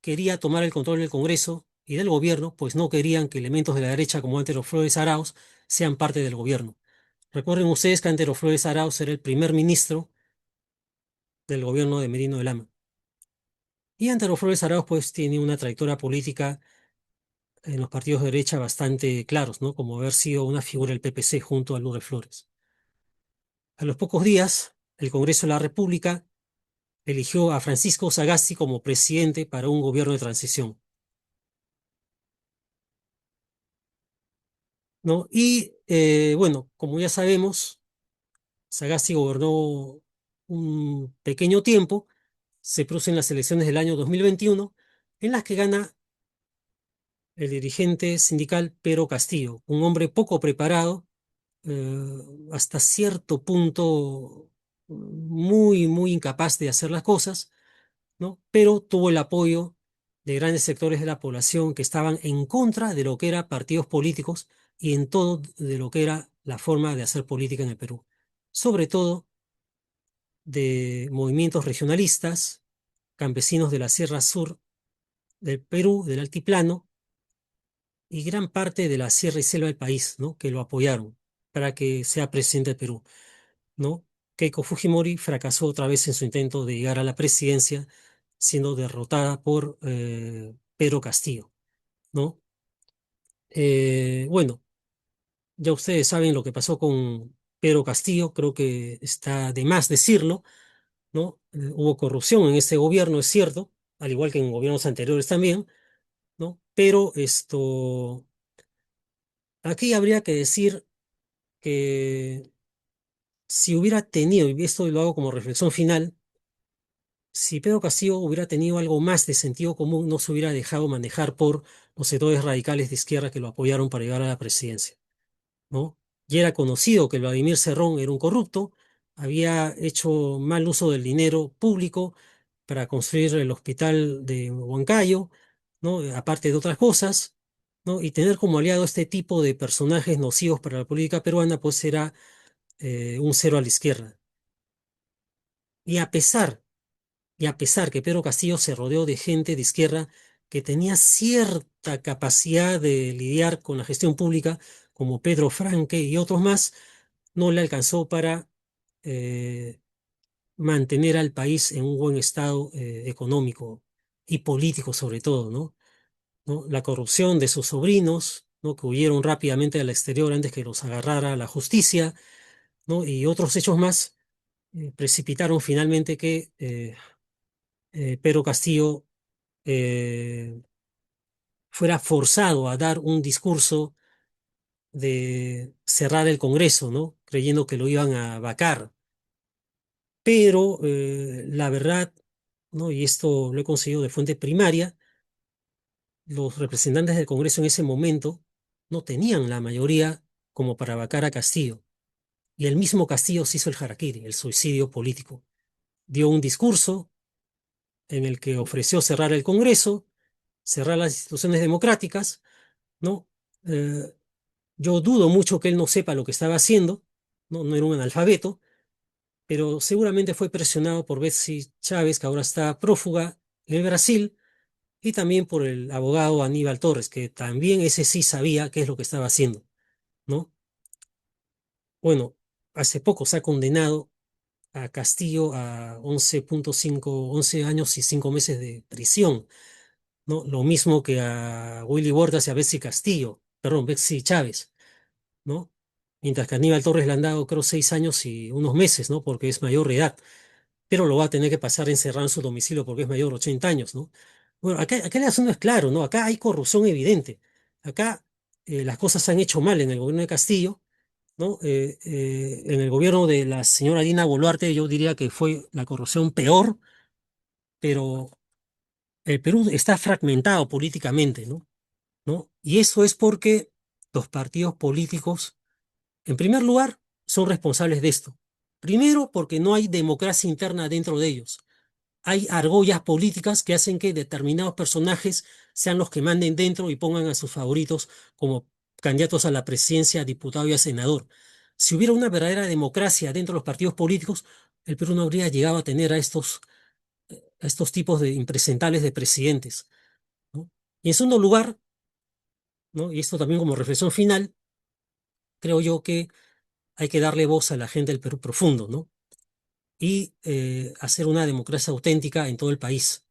quería tomar el control del Congreso y del gobierno, pues no querían que elementos de la derecha como Antero Flores Arauz sean parte del gobierno. Recuerden ustedes que Antero Flores Arauz era el primer ministro del gobierno de Merino de Lama. Y Antero Flores Arauz pues tiene una trayectoria política en los partidos de derecha bastante claros, ¿no? Como haber sido una figura del PPC junto a Lourdes Flores. A los pocos días, el Congreso de la República eligió a Francisco Sagasti como presidente para un gobierno de transición, ¿no? Y bueno, como ya sabemos, Sagasti gobernó un pequeño tiempo, se producen las elecciones del año 2021, en las que gana el dirigente sindical Pedro Castillo, un hombre poco preparado, eh, hasta cierto punto muy, muy incapaz de hacer las cosas, ¿no? Pero tuvo el apoyo de grandes sectores de la población que estaban en contra de lo que eran partidos políticos y en todo de lo que era la forma de hacer política en el Perú. Sobre todo de movimientos regionalistas, campesinos de la Sierra Sur del Perú, del Altiplano, y gran parte de la Sierra y Selva del país, ¿no? Que lo apoyaron para que sea presidente del Perú, ¿no? Keiko Fujimori fracasó otra vez en su intento de llegar a la presidencia, siendo derrotada por Pedro Castillo, ¿no? Bueno, ya ustedes saben lo que pasó con Pedro Castillo, creo que está de más decirlo, ¿no? Hubo corrupción en este gobierno, es cierto, al igual que en gobiernos anteriores también, ¿no? Pero aquí habría que decir que si hubiera tenido, y esto lo hago como reflexión final, si Pedro Castillo hubiera tenido algo más de sentido común, no se hubiera dejado manejar por los sectores radicales de izquierda que lo apoyaron para llegar a la presidencia, ¿no? Y era conocido que Vladimir Cerrón era un corrupto, había hecho mal uso del dinero público para construir el hospital de Huancayo, ¿no? Aparte de otras cosas, ¿no? Y tener como aliado a este tipo de personajes nocivos para la política peruana, pues era un cero a la izquierda. Y a pesar Y a pesar que Pedro Castillo se rodeó de gente de izquierda que tenía cierta capacidad de lidiar con la gestión pública, como Pedro Franque y otros más, no le alcanzó para eh, mantener al país en un buen estado económico y político sobre todo, ¿no? ¿No? La corrupción de sus sobrinos, ¿no? Que huyeron rápidamente al exterior antes que los agarrara la justicia, ¿no? Y otros hechos más precipitaron finalmente que Pedro Castillo eh, fuera forzado a dar un discurso de cerrar el Congreso, ¿no? Creyendo que lo iban a vacar. Pero la verdad, ¿no? Y esto lo he conseguido de fuente primaria, los representantes del Congreso en ese momento no tenían la mayoría como para vacar a Castillo. Y el mismo Castillo se hizo el harakiri, el suicidio político. Dio un discurso en el que ofreció cerrar el Congreso, cerrar las instituciones democráticas, ¿no? Eh, Yo dudo mucho que él no sepa lo que estaba haciendo, no, no era un analfabeto, pero seguramente fue presionado por Betsy Chávez, que ahora está prófuga en el Brasil, y también por el abogado Aníbal Torres, que también ese sí sabía qué es lo que estaba haciendo, ¿no? Bueno, hace poco se ha condenado a Castillo a 11 años y 5 meses de prisión, ¿no? Lo mismo que a Willy Bordas y a Betsy Castillo, perdón, Betsy Chávez. ¿No? Mientras que a Aníbal Torres le han dado, creo, 6 años y unos meses, ¿no? Porque es mayor de edad, pero lo va a tener que pasar encerrado en su domicilio porque es mayor de 80 años, ¿no? Bueno, acá el asunto es claro, ¿no? Acá hay corrupción evidente. Acá las cosas se han hecho mal en el gobierno de Castillo, ¿no? En el gobierno de la señora Dina Boluarte yo diría que fue la corrupción peor, pero el Perú está fragmentado políticamente, ¿no? ¿No? Y eso es porque los partidos políticos en primer lugar, son responsables de esto. Primero, porque no hay democracia interna dentro de ellos. Hay argollas políticas que hacen que determinados personajes sean los que manden dentro y pongan a sus favoritos como candidatos a la presidencia, diputado y a senador. Si hubiera una verdadera democracia dentro de los partidos políticos, el Perú no habría llegado a tener a estos tipos de impresentables de presidentes, ¿no? Y en segundo lugar, ¿no? Y esto también como reflexión final, creo yo que hay que darle voz a la gente del Perú profundo, ¿no? Y hacer una democracia auténtica en todo el país.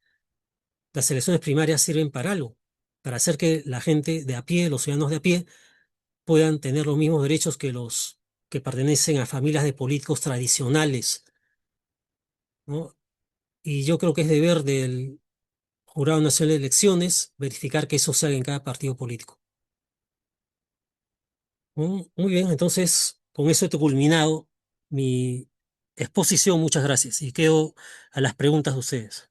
Las elecciones primarias sirven para algo, para hacer que la gente de a pie, los ciudadanos de a pie, puedan tener los mismos derechos que los que pertenecen a familias de políticos tradicionales, ¿no? Y yo creo que es deber del Jurado Nacional de Elecciones verificar que eso se haga en cada partido político. Muy bien, entonces con eso he culminado mi exposición. Muchas gracias y quedo a las preguntas de ustedes.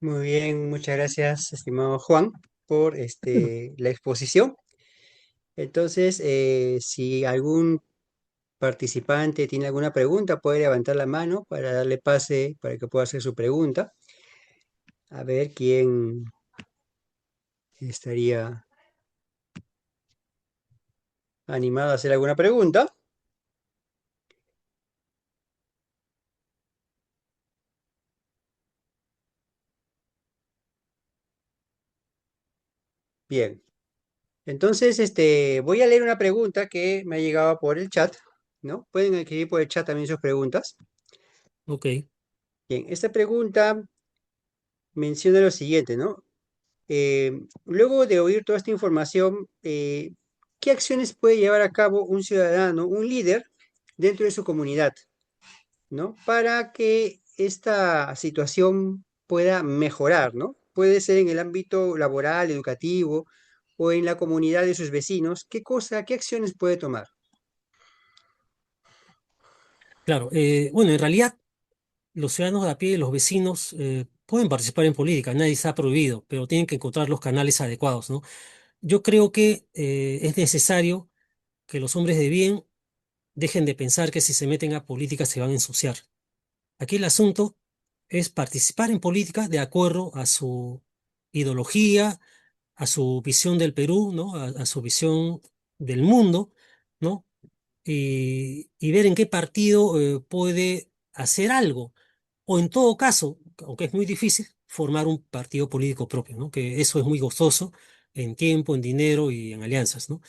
Muy bien, muchas gracias, estimado Juan. por la exposición. Entonces, si algún participante tiene alguna pregunta, puede levantar la mano para darle pase para que pueda hacer su pregunta. A ver quién estaría animado a hacer alguna pregunta. Bien. Entonces, voy a leer una pregunta que me ha llegado por el chat, ¿no? Pueden escribir por el chat también sus preguntas. Ok, Bien, esta pregunta menciona lo siguiente, ¿no? Luego de oír toda esta información, ¿qué acciones puede llevar a cabo un ciudadano, un líder dentro de su comunidad, ¿no? Para que esta situación pueda mejorar, ¿no? Puede ser en el ámbito laboral, educativo o en la comunidad de sus vecinos. ¿Qué acciones puede tomar? claro. Bueno, en realidad los ciudadanos de a pie, los vecinos, pueden participar en política, nadie está prohibido, pero tienen que encontrar los canales adecuados, ¿no? Yo creo que es necesario que los hombres de bien dejen de pensar que si se meten a política se van a ensuciar. Aquí el asunto es participar en política de acuerdo a su ideología, a su visión del Perú, ¿no? A su visión del mundo, ¿no? Y ver en qué partido puede hacer algo. O en todo caso, aunque es muy difícil, formar un partido político propio, ¿no? Que eso es muy gozoso en tiempo, en dinero y en alianzas, ¿no?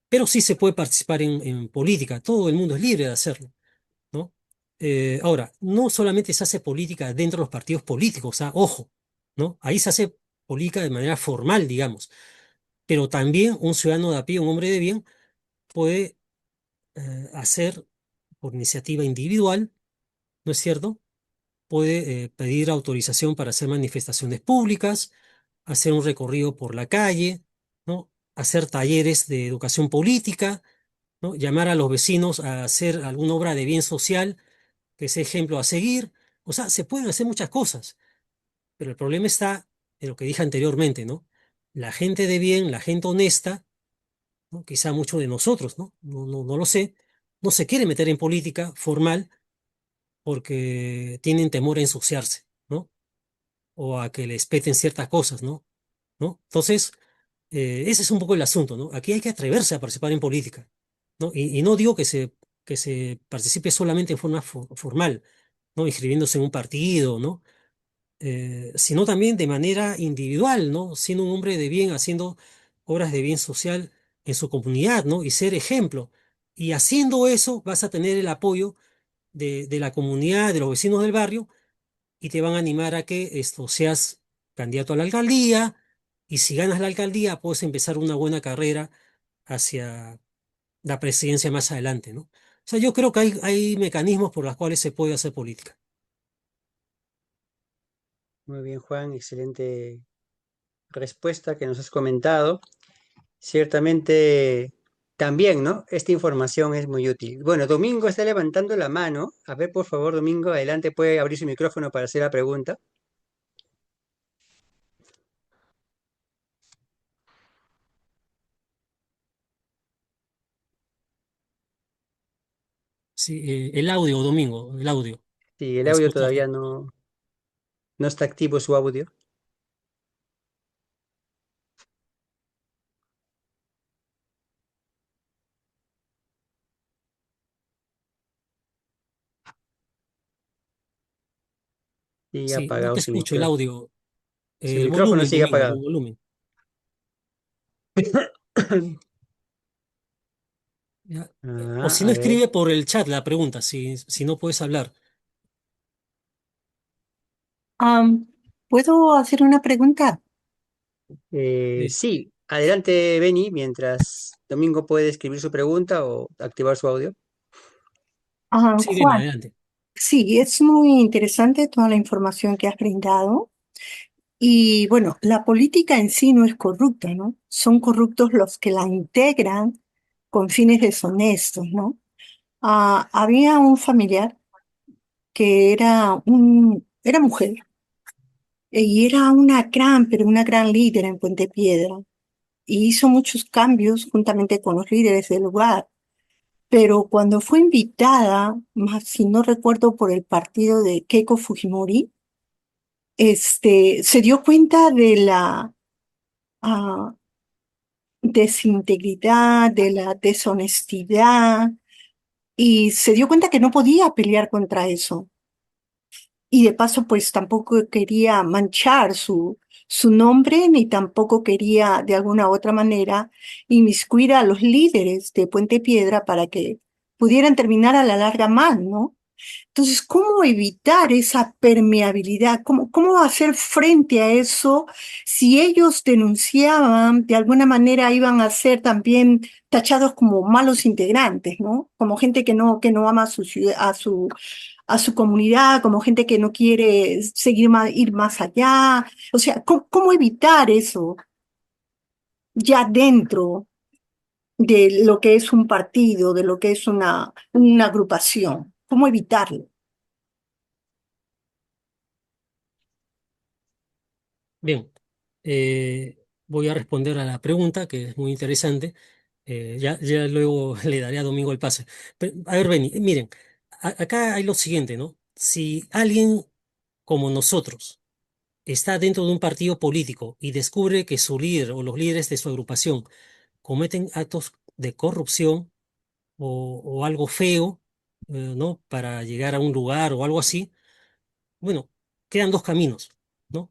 Pero sí se puede participar en política, todo el mundo es libre de hacerlo, ¿no? Ahora, no solamente se hace política dentro de los partidos políticos, o sea, ojo, ¿no? Ahí se hace política de manera formal, digamos, pero también un ciudadano de a pie, un hombre de bien, puede hacer por iniciativa individual, ¿no es cierto? Puede pedir autorización para hacer manifestaciones públicas, hacer un recorrido por la calle, ¿no? Hacer talleres de educación política, ¿no? Llamar a los vecinos a hacer alguna obra de bien social que sea ejemplo a seguir. O sea, se pueden hacer muchas cosas, pero el problema está en lo que dije anteriormente, ¿no? La gente de bien, la gente honesta, ¿no? Quizá muchos de nosotros, ¿no? No lo sé, no se quiere meter en política formal porque tienen temor a ensuciarse, ¿no? O a que les peten ciertas cosas, ¿no? Entonces, ese es un poco el asunto, ¿no? Aquí hay que atreverse a participar en política, ¿no? Y no digo que se participe solamente en forma formal, ¿no? Inscribiéndose en un partido, ¿no? Sino también de manera individual, ¿no? Siendo un hombre de bien, haciendo obras de bien social en su comunidad, ¿no? Y ser ejemplo. Y haciendo eso vas a tener el apoyo de la comunidad, de los vecinos del barrio, y te van a animar a que esto seas candidato a la alcaldía, y si ganas la alcaldía, puedes empezar una buena carrera hacia la presidencia más adelante, ¿no? O sea, yo creo que hay mecanismos por los cuales se puede hacer política. Muy bien, Juan, excelente respuesta que nos has comentado. Ciertamente, también, ¿no? Esta información es muy útil. Bueno, Domingo está levantando la mano. A ver, por favor, Domingo, adelante, puede abrir su micrófono para hacer la pregunta. Sí, el audio, Domingo, el audio. Sí, el Se audio escucha. todavía no está activo su audio. Y ha Sí, no apagado te su escucho el micrófono. audio. Su El micrófono volumen, sigue Domingo, el apagado. volumen. Ya. O Ah, si no, a ver. escribe por el chat la pregunta, si no puedes hablar. Am, ¿Puedo hacer una pregunta? Sí, Sí, adelante, Benny, mientras Domingo puede escribir su pregunta o activar su audio. sí, ven, Juan, adelante. sí, es muy interesante toda la información que has brindado. Y bueno, la política en sí no es corrupta, ¿no? Son corruptos los que la integran con fines deshonestos, ¿no? Había un familiar que era mujer, y era una gran, pero una gran líder en Puente Piedra. Y hizo muchos cambios juntamente con los líderes del lugar. Pero cuando fue invitada, más si no recuerdo, por el partido de Keiko Fujimori, se dio cuenta de la ah, desintegridad, de la deshonestidad, y se dio cuenta que no podía pelear contra eso. Y de paso, pues tampoco quería manchar su nombre, ni tampoco quería de alguna otra manera inmiscuir a los líderes de Puente Piedra para que pudieran terminar a la larga mal, ¿no? Entonces, ¿cómo evitar esa permeabilidad? ¿Cómo hacer frente a eso si ellos denunciaban, de alguna manera iban a ser también tachados como malos integrantes, ¿no? Como gente que no ama a su ciudad, a su comunidad, como gente que no quiere seguir ir más allá. O sea, ¿cómo evitar eso ya dentro de lo que es un partido, de lo que es una agrupación? ¿Cómo evitarlo? Bien, voy a responder a la pregunta, que es muy interesante. Ya luego le daré a Domingo el pase. A ver, Beni, miren, acá hay lo siguiente, ¿no? Si alguien como nosotros está dentro de un partido político y descubre que su líder o los líderes de su agrupación cometen actos de corrupción o algo feo, ¿no? Para llegar a un lugar o algo así, bueno, quedan dos caminos, ¿no?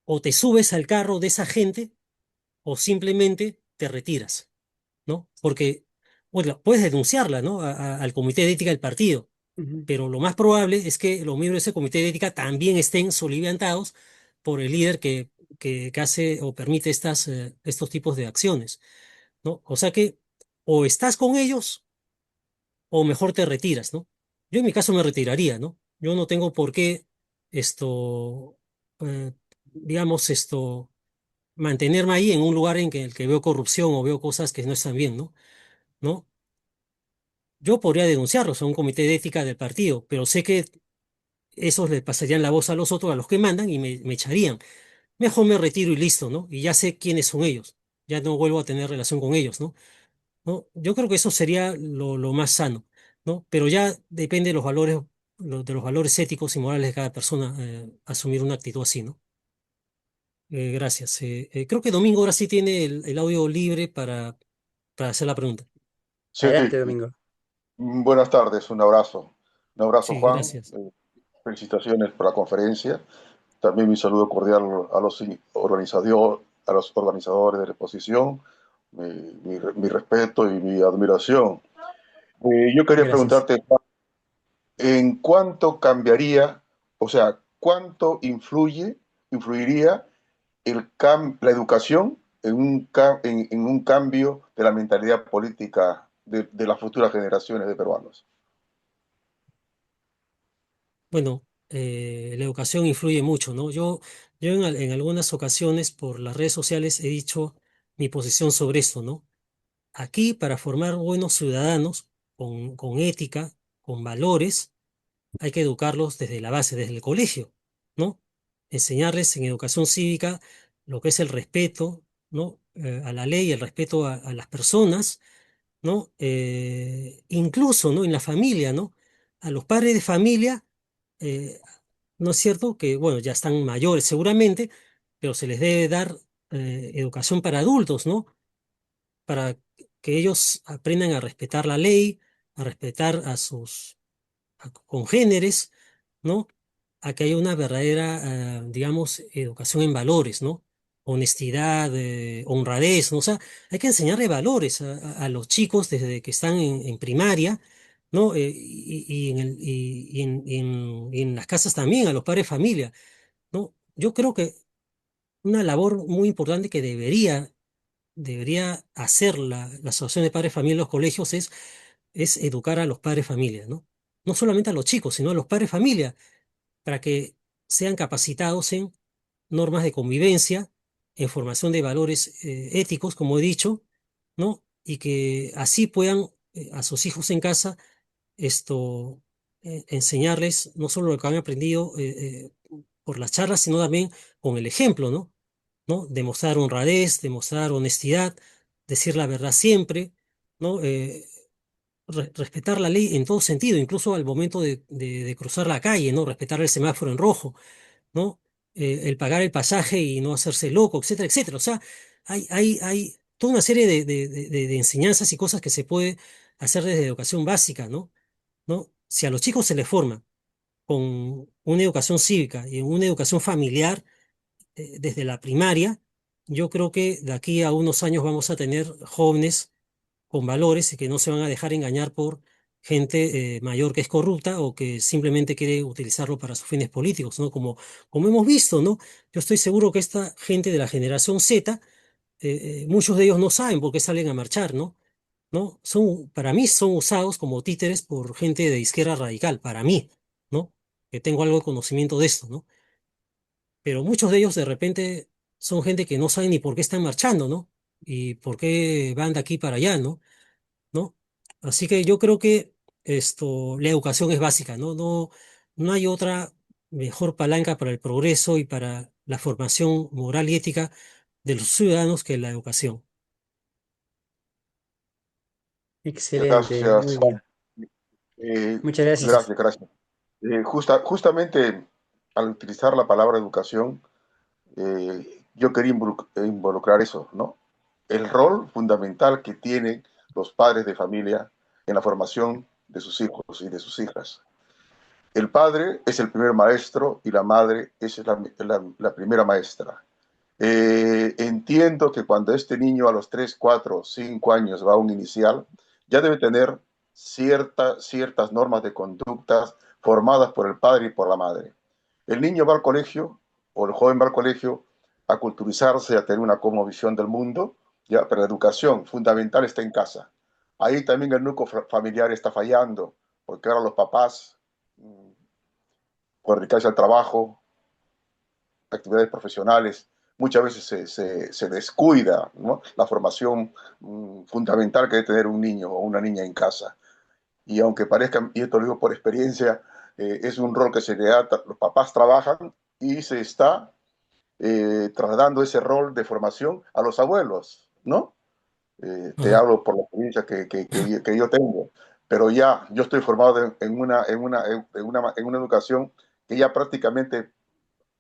O te subes al carro de esa gente o simplemente te retiras, ¿no? Porque, bueno, puedes denunciarla, ¿no? Al comité de ética del partido, Ujú. pero lo más probable es que los miembros de ese comité de ética también estén soliviantados por el líder que hace o permite estos tipos de acciones, ¿no? O sea que o estás con ellos o mejor te retiras, ¿no? Yo en mi caso me retiraría, ¿no? Yo no tengo por qué esto, digamos, mantenerme ahí en un lugar el que veo corrupción o veo cosas que no están bien, ¿no? ¿No? Yo podría denunciarlos a un comité de ética del partido, pero sé que esos le pasarían la voz a los otros, a los que mandan, y me echarían. Mejor me retiro y listo, ¿no? Y ya sé quiénes son ellos. Ya no vuelvo a tener relación con ellos, ¿no? ¿No? Yo creo que eso sería lo más sano, ¿no? Pero ya depende de los valores, de los valores éticos y morales de cada persona, asumir una actitud así, ¿no? Gracias. Creo que Domingo ahora sí tiene el audio libre para hacer la pregunta. Sí, Adelante, Domingo. buenas tardes, un abrazo. Un abrazo, Sí, Juan. gracias. Felicitaciones por la conferencia. También mi saludo cordial a los organizadores de la exposición. Mi respeto y mi admiración. Yo quería Gracias. preguntarte, Juan, ¿en cuánto cambiaría, o sea, cuánto influiría la educación en un cambio de la mentalidad política de las futuras generaciones de peruanos? Bueno, la educación influye mucho, ¿no? Yo en algunas ocasiones por las redes sociales he dicho mi posición sobre esto, ¿no? Aquí, para formar buenos ciudadanos con ética, con valores, hay que educarlos desde la base, desde el colegio, ¿no? Enseñarles en educación cívica lo que es el respeto, ¿no? A la ley, el respeto a las personas, ¿no? Incluso, ¿no? En la familia, ¿no? A los padres de familia, eh, ¿no es cierto? Que, bueno, ya están mayores seguramente, pero se les debe dar educación para adultos, ¿no? Para que ellos aprendan a respetar la ley, a respetar a sus congéneres, ¿no? A que haya una verdadera, digamos, educación en valores, ¿no? Honestidad, honradez, ¿no? O sea, hay que enseñarle valores a los chicos desde que están en primaria, ¿no? Y en las casas también, a los padres de familia, ¿no? Yo creo que una labor muy importante que debería hacer la Asociación de Padres de Familia en los colegios es educar a los padres de familia, ¿no? No solamente a los chicos, sino a los padres de familia, para que sean capacitados en normas de convivencia, en formación de valores éticos, como he dicho, ¿no? Y que así puedan a sus hijos en casa enseñarles no solo lo que han aprendido por las charlas, sino también con el ejemplo, ¿no? ¿No? Demostrar honradez, demostrar honestidad, decir la verdad siempre, ¿no? Respetar la ley en todo sentido, incluso al momento de cruzar la calle, ¿no? Respetar el semáforo en rojo, ¿no? El pagar el pasaje y no hacerse loco, etcétera, etcétera. O sea, hay toda una serie de enseñanzas y cosas que se puede hacer desde educación básica, ¿no? ¿No? Si a los chicos se les forma con una educación cívica y una educación familiar desde la primaria, yo creo que de aquí a unos años vamos a tener jóvenes con valores y que no se van a dejar engañar por gente mayor que es corrupta o que simplemente quiere utilizarlo para sus fines políticos, ¿no? Como hemos visto, ¿no? Yo estoy seguro que esta gente de la generación Z, muchos de ellos no saben por qué salen a marchar, ¿no? ¿No? Para mí son usados como títeres por gente de izquierda radical, para mí, ¿no? Que tengo algo de conocimiento de esto, ¿no? Pero muchos de ellos de repente son gente que no sabe ni por qué están marchando, ¿no? Y por qué van de aquí para allá, ¿no? ¿No? Así que yo creo que la educación es básica, ¿no? No hay otra mejor palanca para el progreso y para la formación moral y ética de los ciudadanos que la educación. Excelente, muy Gracias. bien. Eh, Muchas gracias. gracias. Justamente al utilizar la palabra educación, yo quería involucrar eso, ¿no? El rol fundamental que tienen los padres de familia en la formación de sus hijos y de sus hijas. El padre es el primer maestro y la madre es la primera maestra. Entiendo que cuando este niño a los 3, 4, 5 años va a un inicial, ya debe tener ciertas normas de conductas formadas por el padre y por la madre. El niño va al colegio, o el joven va al colegio, a culturizarse, a tener una cosmovisión del mundo, ya, pero la educación fundamental está en casa. Ahí también el núcleo familiar está fallando, porque ahora los papás, por dedicarse al trabajo, actividades profesionales, muchas veces se descuida, ¿no? La formación fundamental que debe tener un niño o una niña en casa. Y aunque parezca, y esto lo digo por experiencia, es un rol que se le da, los papás trabajan y se está trasladando ese rol de formación a los abuelos, ¿no? Te Ajá. hablo por la experiencia que yo tengo, pero ya yo estoy formado en una educación que ya prácticamente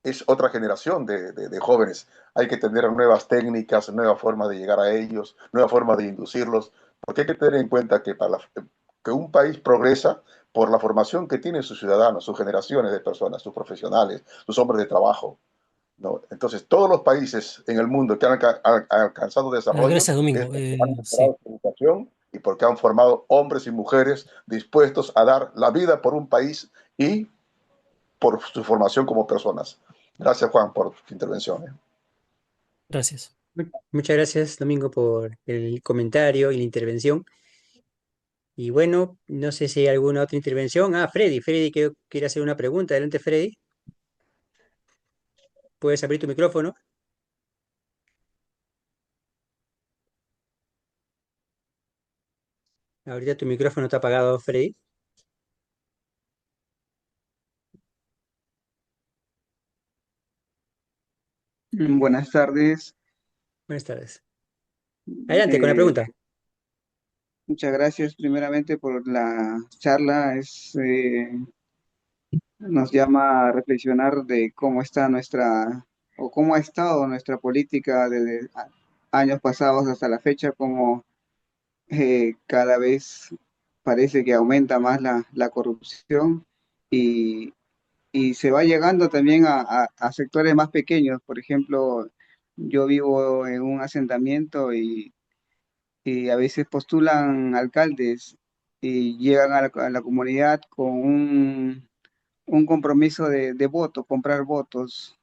es otra generación de jóvenes. Hay que tener nuevas técnicas, nuevas formas de llegar a ellos, nuevas formas de inducirlos, porque hay que tener en cuenta que un país progresa por la formación que tienen sus ciudadanos, sus generaciones de personas, sus profesionales, sus hombres de trabajo, ¿no? Entonces, todos los países en el mundo que han alcanzado desarrollo Gracias, es Domingo. porque han Sí, mejorado su educación y porque han formado hombres y mujeres dispuestos a dar la vida por un país y por su formación como personas. Gracias, Juan, por tu intervención. gracias. Muchas gracias, Domingo, por el comentario y la intervención. Y bueno, no sé si hay alguna otra intervención. Ah, Freddy que quiere hacer una pregunta. Adelante, Freddy. Puedes abrir tu micrófono. Ahorita tu micrófono está apagado, Freddy. Buenas tardes. Buenas tardes. Adelante con la Eh, pregunta. muchas gracias primeramente por la charla. Nos llama a reflexionar de cómo está o cómo ha estado nuestra política desde años pasados hasta la fecha, cómo cada vez parece que aumenta más la corrupción y, y se va llegando también a sectores más pequeños. Por ejemplo, yo vivo en un asentamiento y a veces postulan alcaldes y llegan a la comunidad con un compromiso de voto, comprar votos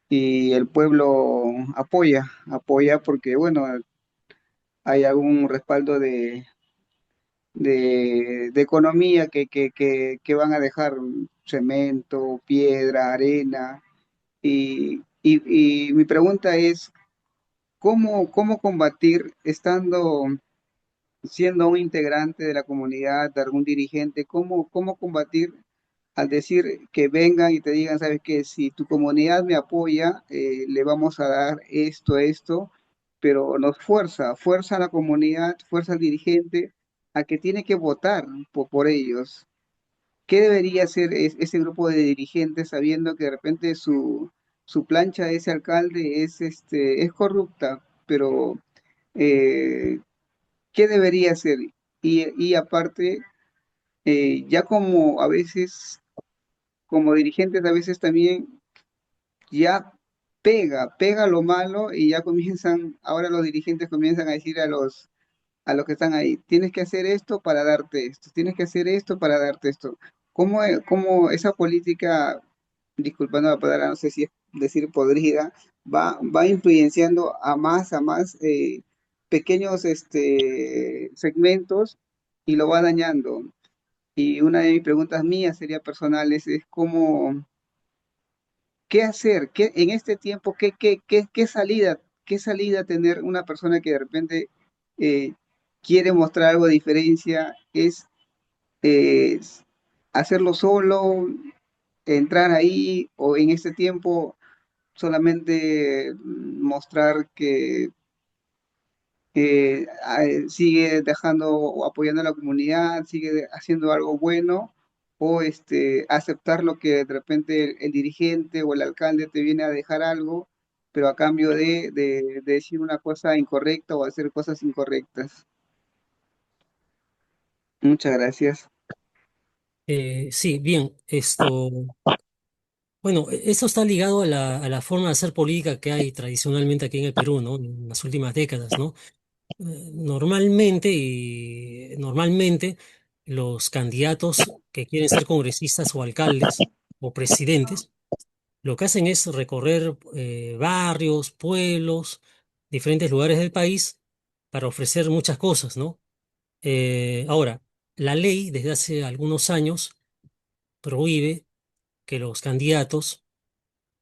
y el pueblo apoya porque, bueno, hay algún respaldo de economía que van a dejar cemento, piedra, arena. Y mi pregunta es, ¿cómo combatir siendo un integrante de la comunidad, de algún dirigente, cómo combatir al decir que vengan y te digan, sabes que si tu comunidad me apoya, le vamos a dar esto, pero nos fuerza a la comunidad, fuerza al dirigente a que tiene que votar por ellos. ¿Qué debería hacer ese grupo de dirigentes sabiendo que de repente su plancha de ese alcalde es corrupta? Pero, eh, ¿qué debería hacer? Y aparte, ya como a veces, como dirigentes, a veces también ya pega lo malo y ya comienzan, ahora los dirigentes comienzan a decir a los que están ahí, tienes que hacer esto para darte esto, tienes que hacer esto para darte esto. ¿Cómo esa política, disculpando la palabra, no sé si es decir podrida, va influenciando a más pequeños segmentos y lo va dañando? Y una de mis preguntas mías sería personales, es cómo, ¿qué hacer? En este tiempo, qué salida tener una persona que de repente eh, quiere mostrar algo de diferencia? ¿Es eh, hacerlo solo, entrar ahí, o en este tiempo solamente mostrar que sigue dejando o apoyando a la comunidad, sigue haciendo algo bueno, o aceptar lo que de repente el dirigente o el alcalde te viene a dejar algo, pero a cambio de decir una cosa incorrecta o hacer cosas incorrectas? Muchas gracias. Sí, bien, bueno, eso está ligado a la forma de hacer política que hay tradicionalmente aquí en el Perú, ¿no? En las últimas décadas, ¿no? Normalmente los candidatos que quieren ser congresistas o alcaldes o presidentes, lo que hacen es recorrer barrios, pueblos, diferentes lugares del país para ofrecer muchas cosas, ¿no? Ahora, la ley desde hace algunos años prohíbe que los candidatos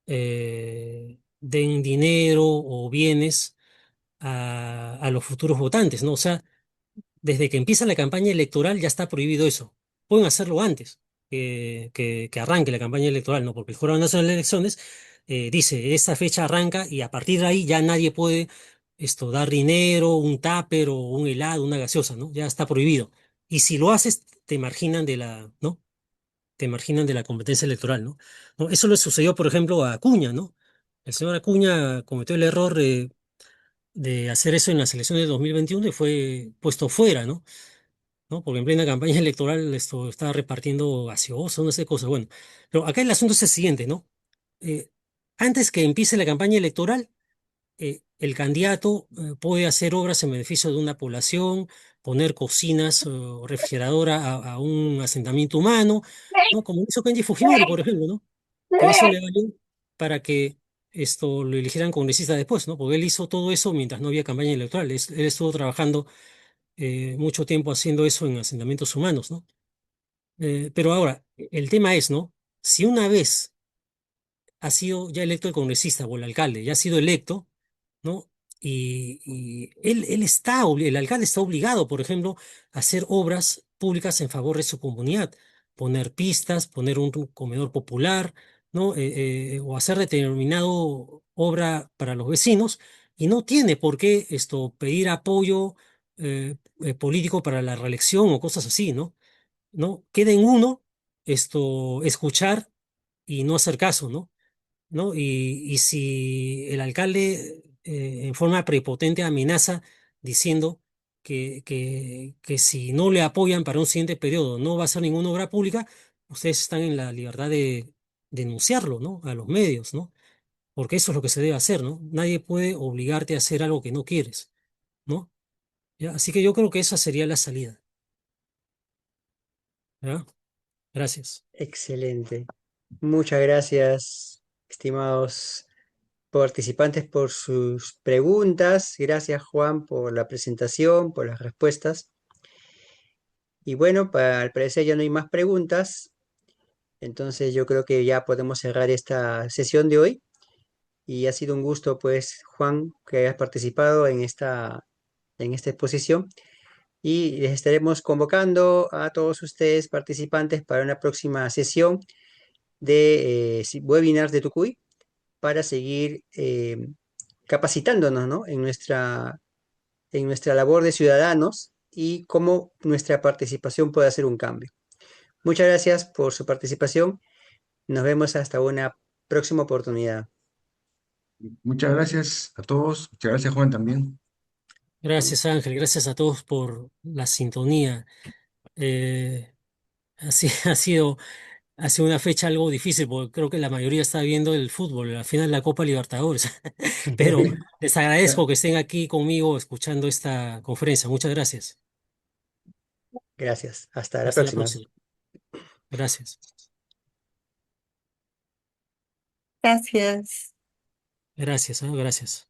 den dinero o bienes a los futuros votantes, ¿no? O sea, desde que empieza la campaña electoral ya está prohibido eso. Pueden hacerlo antes que arranque la campaña electoral, ¿no? Porque el Jurado Nacional de Elecciones dice, esta fecha arranca y a partir de ahí ya nadie puede dar dinero, un tupper o un helado, una gaseosa, ¿no? Ya está prohibido. Y si lo haces, te marginan ¿no? Te marginan de la competencia electoral, ¿no? ¿No? Eso le sucedió, por ejemplo, a Acuña, ¿no? El señor Acuña cometió el error de hacer eso en las elecciones de 2021 y fue puesto fuera, ¿no? ¿No? Porque en plena campaña electoral esto estaba repartiendo gaseosa, no sé cosas. Bueno, pero acá el asunto es el siguiente, ¿no? Eh, Antes que empiece la campaña electoral, el candidato puede hacer obras en beneficio de una población, poner cocinas o refrigeradora a un asentamiento humano, ¿no? Como hizo Kenji Fujimori, por ejemplo, ¿no? Que eso le valió para que esto lo eligieran congresista después, ¿no? Porque él hizo todo eso mientras no había campaña electoral. Él estuvo trabajando mucho tiempo haciendo eso en asentamientos humanos, ¿no? Pero ahora, el tema es, ¿no? Si una vez ha sido ya electo el congresista o el alcalde, ya ha sido electo, ¿no? Y el alcalde está obligado, por ejemplo, a hacer obras públicas en favor de su comunidad, poner pistas, poner un comedor popular, ¿no? O hacer determinado obra para los vecinos, y no tiene por qué pedir apoyo político para la reelección o cosas así, ¿no? ¿No? Queda en uno escuchar y no hacer caso, ¿no? ¿No? Y si el alcalde en forma prepotente amenaza diciendo que si no le apoyan para un siguiente periodo no va a hacer ninguna obra pública, ustedes están en la libertad de denunciarlo, ¿no? A los medios, ¿no? Porque eso es lo que se debe hacer, ¿no? Nadie puede obligarte a hacer algo que no quieres, ¿no? ¿Ya? Así que yo creo que esa sería la salida, ¿ya? Gracias. Excelente. Muchas gracias, estimados participantes, por sus preguntas. Gracias, Juan, por la presentación, por las respuestas. Y bueno, al parecer ya no hay más preguntas. Entonces yo creo que ya podemos cerrar esta sesión de hoy. Y ha sido un gusto, pues, Juan, que hayas participado en esta exposición. y les estaremos convocando a todos ustedes participantes para una próxima sesión de webinars de Tucuy para seguir capacitándonos, ¿no? en nuestra labor de ciudadanos y cómo nuestra participación puede hacer un cambio. Muchas gracias por su participación. Nos vemos hasta una próxima oportunidad. Muchas gracias a todos. Muchas gracias, Juan, también. Gracias, Ángel. Gracias a todos por la sintonía. Eh, así, ha sido una fecha algo difícil porque creo que la mayoría está viendo el fútbol, al final la Copa Libertadores. Pero les agradezco que estén aquí conmigo escuchando esta conferencia. Muchas gracias. Gracias. Hasta la Hasta la próxima. próxima. Gracias. Gracias. Gracias, ¿eh? Gracias.